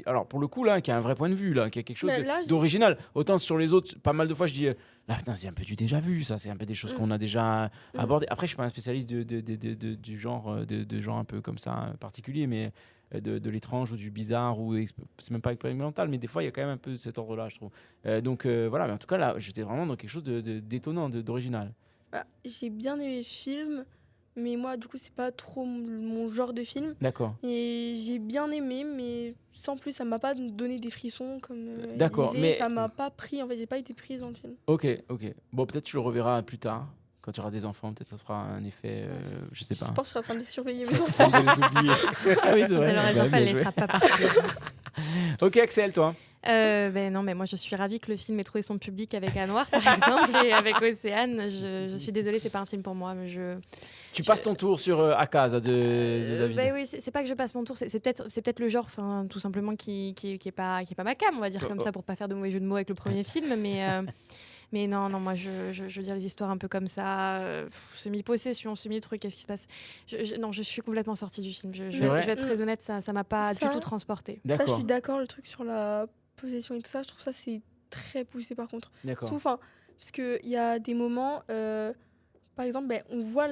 alors pour le coup là, qui a un vrai point de vue là, qui a quelque chose Mais là, d'original. Autant sur les autres, pas mal de fois, je dis là, putain, c'est un peu du déjà vu, ça, c'est un peu des choses qu'on a déjà abordées. Après, je suis pas un spécialiste du genre, de genre un peu comme ça particulier, mais de l'étrange ou du bizarre ou c'est même pas expérimental, mais des fois il y a quand même un peu cet ordre-là, je trouve. Donc voilà, mais en tout cas là, j'étais vraiment dans quelque chose d'étonnant, d'original. Bah, j'ai bien aimé le film, mais moi, du coup, c'est pas trop mon genre de film. D'accord. Et j'ai bien aimé, mais sans plus, ça m'a pas donné des frissons comme. Il D'accord, disait, mais- ça m'a pas pris. En fait, j'ai pas été prise dans le film. Ok. Bon, peut-être tu le reverras plus tard. Quand tu auras des enfants, peut-être ça se fera un effet, je sais Je pas. pense que je serai en train de les surveiller mes enfants. De les oublier. Ah oui, c'est vrai. Alors, les Bah, enfants, bien elle ne joué. laissera pas partir. Ok, Axel, toi. Ben non, mais moi je suis ravie que le film ait trouvé son public avec Anouar par exemple et avec Océane. Je suis désolée, c'est pas un film pour moi. Mais Tu passes ton tour sur Akaz de David. Ben oui, c'est pas que je passe mon tour, c'est peut-être le genre, enfin tout simplement qui est pas ma cam, on va dire comme ça pour pas faire de mauvais jeu de mots avec le premier film, mais non, moi je veux dire les histoires un peu comme ça, semi-possession, semi-truc, qu'est-ce qui se passe? Non, je suis complètement sortie du film. Je C'est vrai vais être très honnête, ça m'a pas du Ça- tout transportée. Ça, je D'accord. suis d'accord, le truc sur la possession et tout ça, je trouve ça c'est très poussé par contre. D'accord. Enfin, parce qu'il y a des moments, par par exemple, on voit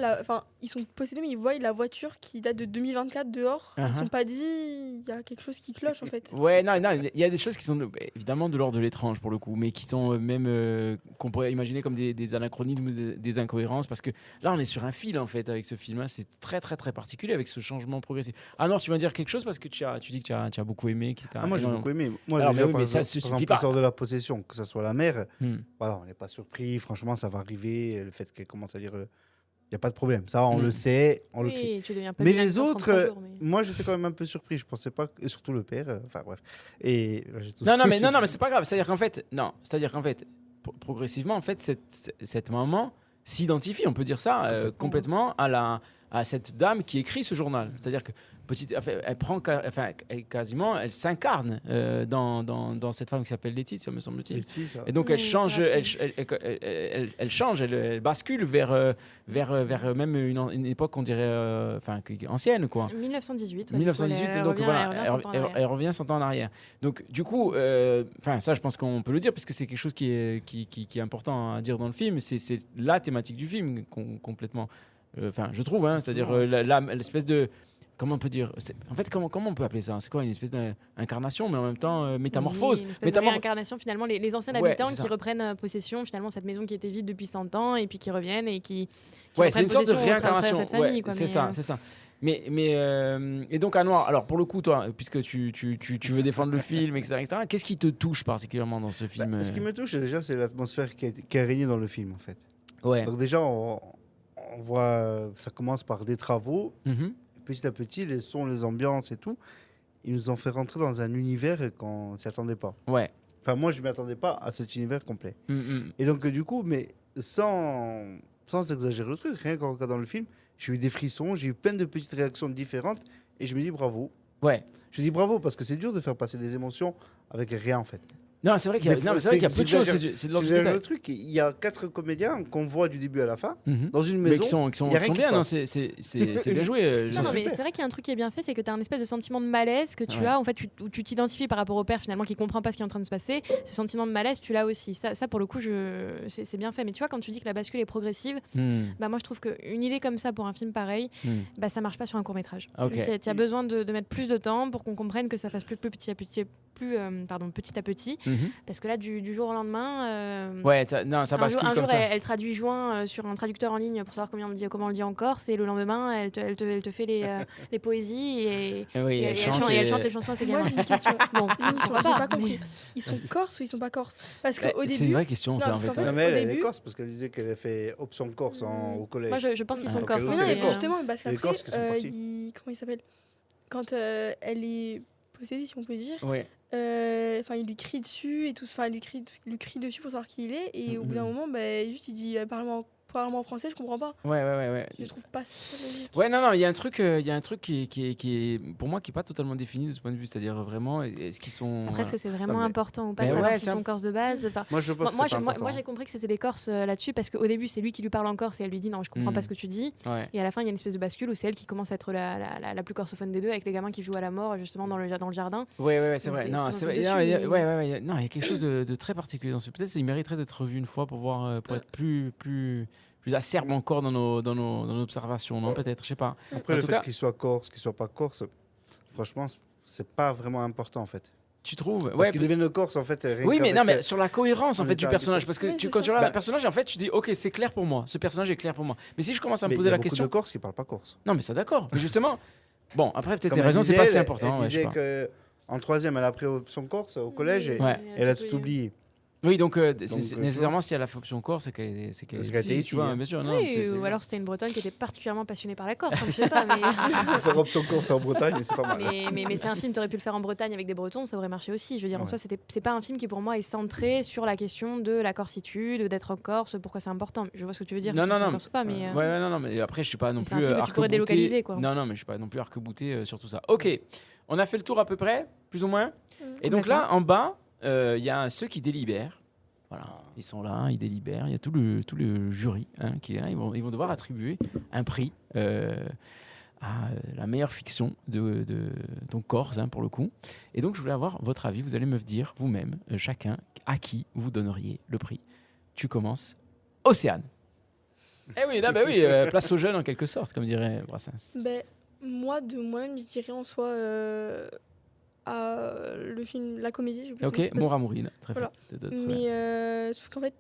ils sont possédés, mais ils voient la voiture qui date de 2024 dehors. Ils ne sont pas dit, il y a quelque chose qui cloche en fait. Ouais, non, il y a des choses qui sont évidemment de l'ordre de l'étrange pour le coup, mais qui sont même qu'on pourrait imaginer comme des anachronismes, des incohérences, parce que là, on est sur un fil en fait avec ce film. C'est très, très, très particulier avec ce changement progressif. Ah non, tu vas dire quelque chose parce que tu dis que tu as beaucoup aimé. Moi, j'ai beaucoup aimé. Moi, alors, déjà, mais par ça exemple, suffit pas. sort de la possession, que ce soit la mère, Hmm. voilà, on n'est pas surpris. Franchement, ça va arriver. Le fait qu'elle commence à lire, il n'y a pas de problème. Ça, on le sait, on le crie. Tu deviens pas Mais bilingue les dans autres, 130 jours, mais... moi, j'étais quand même un peu surpris. Je pensais pas, et surtout le père. Enfin bref. Et non, mais c'est pas grave. C'est-à-dire qu'en fait, progressivement, en fait, cette maman s'identifie, on peut dire ça, complètement à cette dame qui écrit ce journal. C'est-à-dire que elle s'incarne dans cette femme qui s'appelle Laetitia, me semble-t-il. Et donc elle change, elle bascule vers même une époque, on dirait, ancienne, quoi. 1918. 1918, donc voilà, elle revient 100 ans en arrière. Donc du coup, ça, je pense qu'on peut le dire, parce que c'est quelque chose qui est important à dire dans le film. C'est la thématique du film complètement. Je trouve, c'est-à-dire l'espèce de... Comment on peut dire en fait, comment on peut appeler ça? C'est quoi, une espèce d'incarnation, mais en même temps métamorphose. Oui, une espèce de réincarnation, finalement, les anciens habitants qui reprennent possession, finalement, cette maison qui était vide depuis 100 ans, et puis qui reviennent et qui c'est une sorte de réincarnation. Cette famille, c'est ça. Mais et donc, Anouar, alors pour le coup, toi, puisque tu veux défendre le film, etc., qu'est-ce qui te touche particulièrement dans ce film? Ce qui me touche, déjà, c'est l'atmosphère qui a régné dans le film, en fait. Ouais. Donc déjà, on voit, ça commence par des travaux. Petit à petit, les sons, les ambiances et tout, ils nous ont fait rentrer dans un univers qu'on ne s'y attendait pas. Ouais. Enfin, moi, je ne m'attendais pas à cet univers complet. Et donc, du coup, mais sans exagérer le truc, rien qu'en regardant le film, j'ai eu des frissons, j'ai eu plein de petites réactions différentes et je me dis bravo. Ouais. Je dis bravo parce que c'est dur de faire passer des émotions avec rien, en fait. Non, c'est vrai qu'il y a peu de choses. C'est de l'ordre du détail. Le truc, il y a 4 comédiens qu'on voit du début à la fin dans une maison. Mais qui sont bien, non, c'est bien joué. Non, mais c'est vrai qu'il y a un truc qui est bien fait, c'est que tu as un espèce de sentiment de malaise que tu as, en fait, où tu t'identifies par rapport au père finalement qui comprend pas ce qui est en train de se passer. Ce sentiment de malaise, tu l'as aussi. Ça pour le coup, c'est bien fait. Mais tu vois, quand tu dis que la bascule est progressive, moi je trouve qu'une idée comme ça pour un film pareil, ça marche pas sur un court métrage. Tu as besoin de mettre plus de temps pour qu'on comprenne que ça fasse plus petit à petit. Petit à petit, parce que là du jour au lendemain ça bascule un comme jour ça. Elle traduit joint sur un traducteur en ligne pour savoir comment on le dit en corse, et le lendemain elle te fait les poésies et elle chante les chansons à ses gamins. Moi j'ai une question, j'ai pas compris, ils sont corses ou ils sont pas corses? Parce qu'au début, c'est une vraie question, ça, en fait. Non, mais elle est corse parce qu'elle disait qu'elle a fait option corse au collège. Moi je pense qu'ils sont corses. Justement, parce c'est les Corses qui sont partis. Comment il s'appelle, quand elle est possédée, si on peut dire, il lui crie dessus et tout, il lui crie dessus pour savoir qui il est, et au bout d'un moment, juste il dit parle-moi en français, je comprends pas. Ouais. Je trouve pas ça logique. Ouais, non, il y a un truc qui est pour moi qui est pas totalement défini de ce point de vue, c'est-à-dire vraiment est-ce qu'ils sont. Après, est-ce que c'est vraiment important ou pas de savoir s'ils sont corses de base? Moi, je pense moi, j'ai compris que c'était des Corses là-dessus, parce qu'au début, c'est lui qui lui parle en corse et elle lui dit non, je comprends pas ce que tu dis. Et à la fin, il y a une espèce de bascule où c'est elle qui commence à être la plus corsophone des deux, avec les gamins qui jouent à la mort justement dans le jardin. Ouais, c'est vrai. Non, c'est vrai. Non, il y a quelque chose de très particulier dans ce. Peut-être qu'il mériterait d'être revu une fois pour voir, pour être plus acerbe encore dans nos observations, non? Peut-être, je sais pas. Après, le fait qu'il soit corse, qu'il soit pas corse, franchement, c'est pas vraiment important, en fait. Tu trouves? Parce qu'il devient le corse, en fait. Oui, mais non, mais sur la cohérence en fait du personnage, parce que quand tu regardes le personnage, en fait, tu dis ok, c'est clair pour moi. Ce personnage est clair pour moi. Mais si je commence à me poser la question, il y a beaucoup de Corses qui parlent pas corse. Non, mais ça d'accord. Mais justement, bon, après peut-être tes raisons, c'est pas si important. Elle disait qu'en troisième, elle a pris option corse au collège et elle a tout oublié. Oui, donc nécessairement, si elle a fait option corse, c'est qu'elle était ici, tu vois, bien sûr. Ou alors c'était une Bretonne qui était particulièrement passionnée par la Corse, je sais pas. Mais... faire option corse en Bretagne, c'est pas mal. Mais c'est un film, tu aurais pu le faire en Bretagne avec des Bretons, ça aurait marché aussi. Je veux dire, en soi, c'est pas un film qui pour moi est centré sur la question de la corsitude, d'être en Corse, pourquoi c'est important. Je vois ce que tu veux dire, non, pas, mais... non, mais après, je suis pas non plus arc-bouté. Tu pourrais délocaliser, quoi. Non, mais je suis pas non plus arc-bouté sur tout ça. Ok, on a fait le tour à peu près, plus ou moins. Et donc là, en bas, il y a ceux qui délibèrent. Voilà, ils sont là, ils délibèrent. Il y a tout le jury qui est là. Ils vont devoir attribuer un prix à la meilleure fiction donc Corse, pour le coup. Et donc, je voulais avoir votre avis. Vous allez me dire vous-même, chacun, à qui vous donneriez le prix. Tu commences, Océane. Eh oui, non, bah oui, place aux jeunes en quelque sorte, comme dirait Brassens. Ben, moi, de moi-même, je dirais en soi le film, la comédie. j'ai oublié comment ça Ok, s'appelle. Mon Ramourine, très Voilà. bien. Mais sauf qu'en fait,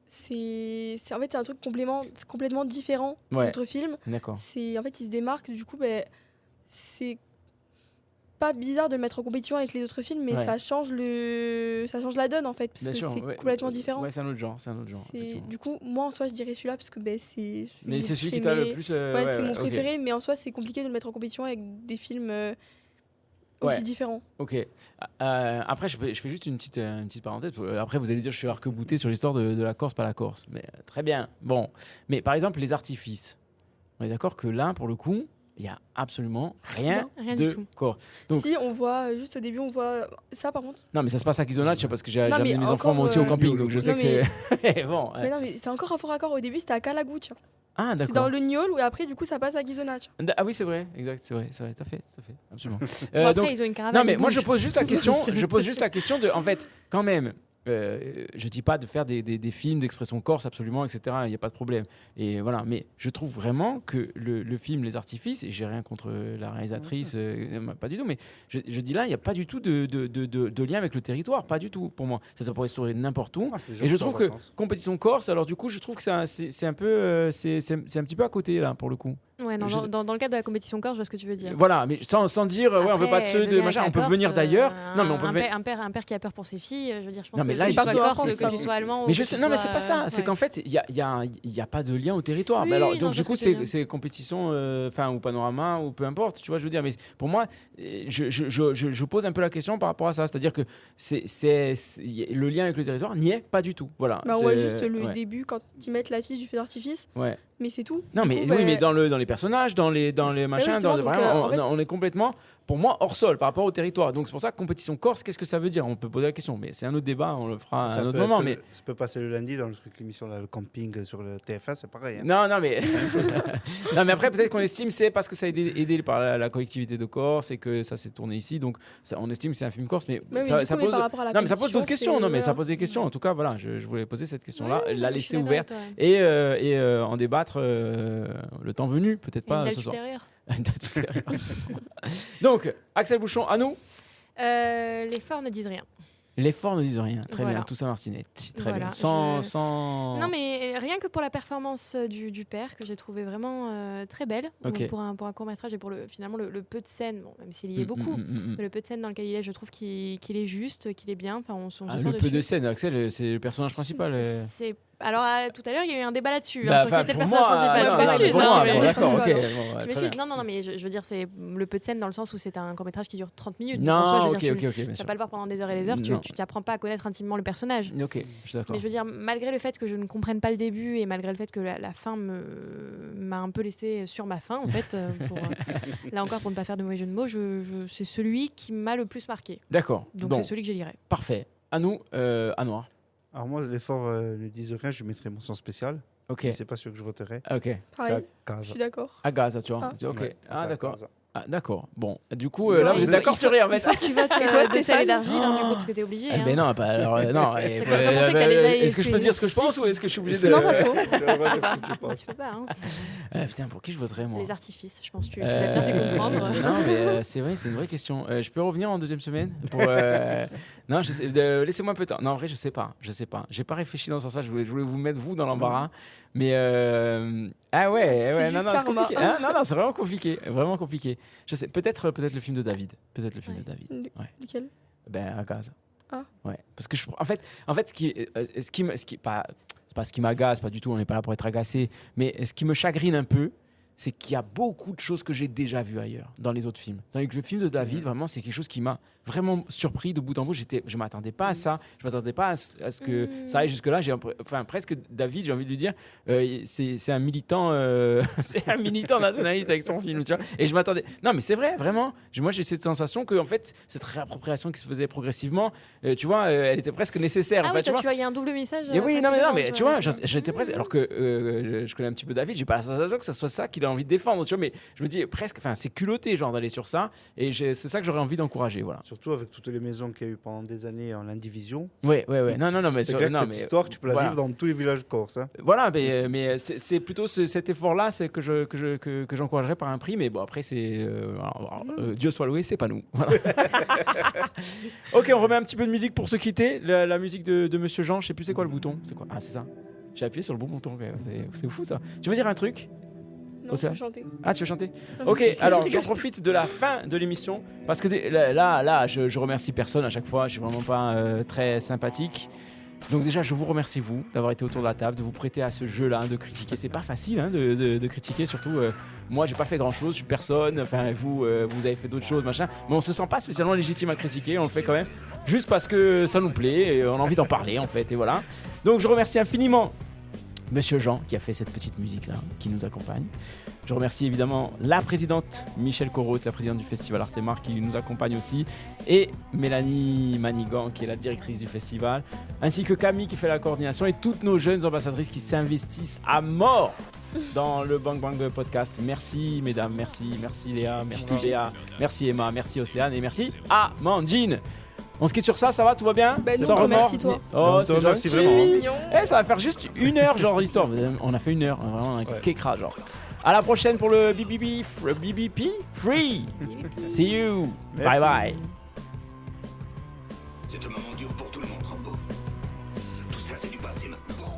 c'est en fait, c'est un truc complètement différent Ouais. des autres films. D'accord. En fait, il se démarque, du coup, ben, c'est pas bizarre de le mettre en compétition avec les autres films, mais Ouais. ça change la donne, en fait, parce Bien que sûr, c'est ouais. complètement différent. Ouais, c'est un autre genre, effectivement. Du coup, moi, en soi, je dirais celui-là, parce que ben, c'est Mais c'est celui qui t'a le plus... Ouais, c'est mon ok. préféré, mais en soi, c'est compliqué de le mettre en compétition avec des films aussi Ouais. différents. Ok. Après, je fais juste une petite parenthèse. Après, vous allez dire que je suis arc-bouté sur l'histoire de la Corse, pas la Corse. Mais très bien. Bon. Mais par exemple, les artifices. On est d'accord que là, pour le coup, il n'y a absolument rien Rien de du tout. Corse. Donc- Si, on voit, juste au début, on voit ça, par contre. Non, mais ça se passe à Kizonach parce que j'ai Non, amené mais mes enfants encore, moi aussi au camping. Yo, Donc je yo. sais Non, que c'est. Bon. Mais non, mais c'est encore un faux raccord. Au début, c'était à Calagou, tiens. Ah, C'est d'accord. dans le Niol, où après, du coup, ça passe à Gizonach. Ah oui, c'est vrai. Exact. C'est vrai. Tout à fait. Absolument. Bon, après, donc, ils ont une caravane. non, mais ils moi, je bougent. pose juste la question de, en fait, quand même, je dis pas de faire des films d'expression corse, absolument, etc. Il n'y a pas de problème. Et voilà, mais je trouve vraiment que le film Les Artifices, et j'ai rien contre la réalisatrice, pas du tout, mais je dis là, il n'y a pas du tout de lien avec le territoire, pas du tout, pour moi. Ça pourrait se tourner n'importe où. Ah, c'est les Et gens je qui sont trouve en que vacances. compétition corse, alors du coup, je trouve que c'est un peu, c'est un petit peu à côté là, pour le coup. Ouais, non, Je- dans le cadre de la compétition corse, je vois ce que tu veux dire. Voilà, mais sans dire, ouais, on veut pas de ceux de venir machin, on avec peut la venir Corse, d'ailleurs. Non, mais on peut venir. un père qui a peur pour ses filles, je veux dire, je pense Non, mais que là, que il tu sois faut pas- corse, que ça. tu sois allemand. Mais ou juste, que tu non, mais sois- c'est pas ça. C'est ouais. qu'en fait, il y a pas de lien au territoire. Oui, Mais alors, oui, donc non, du je coup, vois ce que tu veux c'est compétition, enfin, ou panorama, ou peu importe. Tu vois, je veux dire. Mais pour moi, je pose un peu la question par rapport à ça. C'est-à-dire que le lien avec le territoire n'y est pas du tout. Voilà. Bah, on voit C'est- juste le ouais. début quand ils mettent l'affiche du feu d'artifice, Ouais. mais c'est tout. Non, Du mais coup, oui, bah, mais dans les personnages, dans les machins, justement, donc, vraiment, en fait- on est complètement, pour moi, hors sol par rapport au territoire. Donc c'est pour ça que compétition corse, qu'est-ce que ça veut dire? On peut poser la question, mais c'est un autre débat, on le fera à Ça un autre peut moment. être- Mais Ça peut passer le lundi dans le truc, l'émission, là, le camping sur le TF1, c'est pareil. hein. non, mais non, mais après peut-être qu'on estime c'est parce que ça a été aidé par la collectivité de Corse et que ça s'est tourné ici, donc on estime que c'est un film corse, mais Ouais, mais ça, du ça coup, mais pose. par rapport à la Non, mais ça pose d'autres compétition, questions. Non, mais c'est- ça pose des questions. En tout cas, voilà, je voulais poser cette question-là, Ouais, la je suis laisser d'accord ouverte avec toi, ouais. et en débattre le temps venu, peut-être Et une pas dalle ce soir. supérieure. Donc, Axel Bouchon, à nous. Les forts ne disent rien. Les forts ne disent rien. Très Voilà. bien, tout ça Martinetti. Très Voilà, bien. Sans. Non, mais rien que pour la performance du père, que j'ai trouvé vraiment très belle, Ok. pour un court-métrage et pour finalement le peu de scènes, bon, même s'il y est beaucoup, mais le peu de scènes dans lequel il est, je trouve qu'il est juste, qu'il est bien. Enfin, on se Ah, sent le peu dessus. de scènes, Axel, c'est le personnage principal. C'est... Alors, tout à l'heure, il y a eu un débat là-dessus, Bah, sur qui enfin, était le pour personnage moi, principal. non, Je non, mais m'excuse, pour hein, moi, mais- bon, d'accord, ok. principal. bon, ouais, Je très m'excuse. bien. Non, mais je veux dire, c'est le peu de scènes dans le sens où c'est un court-métrage qui dure 30 minutes. Donc, Non, en soi, je veux ok, dire, ok, bien tu vas sûr. pas le voir pendant des heures et des heures, Non. tu t'apprends pas à connaître intimement le personnage. Ok, je suis d'accord. Mais je veux dire, malgré le fait que je ne comprenne pas le début et malgré le fait que la fin m'a un peu laissé sur ma faim, en fait, là encore, pour ne pas faire de mauvais jeu de mots, c'est celui qui m'a le plus marqué. D'accord. Donc Bon, c'est celui que j'élirai. parfait. À nous, à Noir. Alors moi, l'effort ne disent rien, je mettrai mention spéciale. Ok. Mais c'est pas sûr que je voterai. Ok. C'est à Pareil, je Casa. suis d'accord. À Gaza, tu vois. Ah. Ok. Ouais, c'est Ah, à d'accord. Casa. Ah, d'accord. Bon, du coup, Il là, faut- vous êtes il d'accord faut- sur rien, en Il fait. faut que tu votes Et toi, de sel et Stéphane d'argile, hein, du coup, parce que t'es obligé. Eh hein. ben non, pas, alors, non. C'est pas comment c'est que t'as déjà Est-ce que je peux exclu- dire ce que je pense ou est-ce que je suis obligé de. Non, pas trop. Tu vas voir ce que tu Bah, penses. tu peux pas, hein. Putain, pour qui je voterais, moi Les artifices, je pense que tu l'as bien fait comprendre. Non, mais c'est vrai, c'est une vraie question. Je peux revenir en deuxième semaine pour, Non, laissez-moi un peu de temps. Non, en vrai, je sais pas. J'ai pas réfléchi dans ce sens-là. Je voulais vous mettre vous dans l'embarras. Mais ah ouais, C'est non, du non, c'est karma. compliqué. Ah, non, c'est vraiment compliqué. Je sais, peut-être le film de David. Peut-être le film Ouais. de David. Ouais. Lequel? Ben à Gaza. Ah. Ouais, parce que en fait, ce qui pas, c'est pas ce qui m'agace, pas du tout. On n'est pas là pour être agacé. Mais ce qui me chagrine un peu, c'est qu'il y a beaucoup de choses que j'ai déjà vues ailleurs, dans les autres films. Tandis que le film de David, vraiment, c'est quelque chose qui m'a vraiment surpris de bout en bout. Je m'attendais pas à ça. Je m'attendais pas à ce que ça aille jusque-là. Presque David, j'ai envie de lui dire, c'est un militant, c'est un militant nationaliste avec son film, tu vois. Et je m'attendais. Non, mais c'est vrai, vraiment. Moi, j'ai cette sensation que, en fait, cette réappropriation qui se faisait progressivement, tu vois, elle était presque nécessaire. Ah en oui, fait, toi, tu vois, il y a un double message. et oui, presque non, mais dedans, tu vois, ouais. j'étais presque. Alors que je connais un petit peu David, j'ai pas la sensation que ce soit ça qui qu'il a envie de défendre, tu vois, mais je me dis presque, enfin, c'est culotté, genre, d'aller sur ça, et c'est ça que j'aurais envie d'encourager, voilà. Surtout avec toutes les maisons qu'il y a eu pendant des années en indivision. Ouais, non, mais C'est clair que cette histoire, tu peux la vivre dans tous les villages corses. Hein. Voilà, mais c'est plutôt cet effort-là, c'est que j'encouragerais par un prix, mais bon, après, c'est Dieu soit loué, c'est pas nous. Voilà. Ok, on remet un petit peu de musique pour se quitter. La musique de Monsieur Jean, je sais plus c'est quoi le bouton. C'est quoi? Ah, c'est ça. J'ai appuyé sur le bon bouton. Quand même. C'est fou ça. Tu veux dire un truc? Non, je veux chanter. Ah, tu veux chanter? Ok, alors j'en profite de la fin de l'émission parce que là, je remercie personne à chaque fois. Je suis vraiment pas très sympathique. Donc déjà, je vous remercie vous d'avoir été autour de la table, de vous prêter à ce jeu-là, de critiquer. C'est pas facile de critiquer, surtout moi, j'ai pas fait grand-chose, je suis personne. Enfin, vous avez fait d'autres choses, machin. Mais on se sent pas spécialement légitime à critiquer. On le fait quand même juste parce que ça nous plaît et on a envie d'en parler en fait. Et voilà. Donc je remercie infiniment Monsieur Jean qui a fait cette petite musique-là, qui nous accompagne. Je remercie évidemment la présidente Michèle Corotte, la présidente du Festival Artemar qui nous accompagne aussi, et Mélanie Manigan qui est la directrice du festival, ainsi que Camille qui fait la coordination et toutes nos jeunes ambassadrices qui s'investissent à mort dans le Bang Bang Podcast. Merci mesdames, merci Léa, merci Béa, merci Emma, merci Océane et merci Amandine. On se quitte sur ça va, tout va bien? Sans remords. Merci toi. Oh, c'est merci gentil. vraiment. Ça va faire juste 1 heure, genre l'histoire. On a fait 1 heure, vraiment un kékra, genre. À la prochaine pour le BBP Free. See you. Merci. Bye bye. C'est un moment dur pour tout le monde, Rambo. Tout ça, c'est du passé maintenant.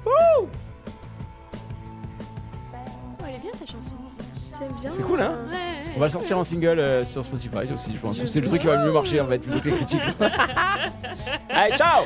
Oh, elle est bien ta chanson. J'aime bien. C'est cool, hein? Ouais. On va le sortir en single sur Spotify aussi, je pense. C'est le truc qui va le mieux marcher en fait, plutôt que les critiques. Allez, ciao!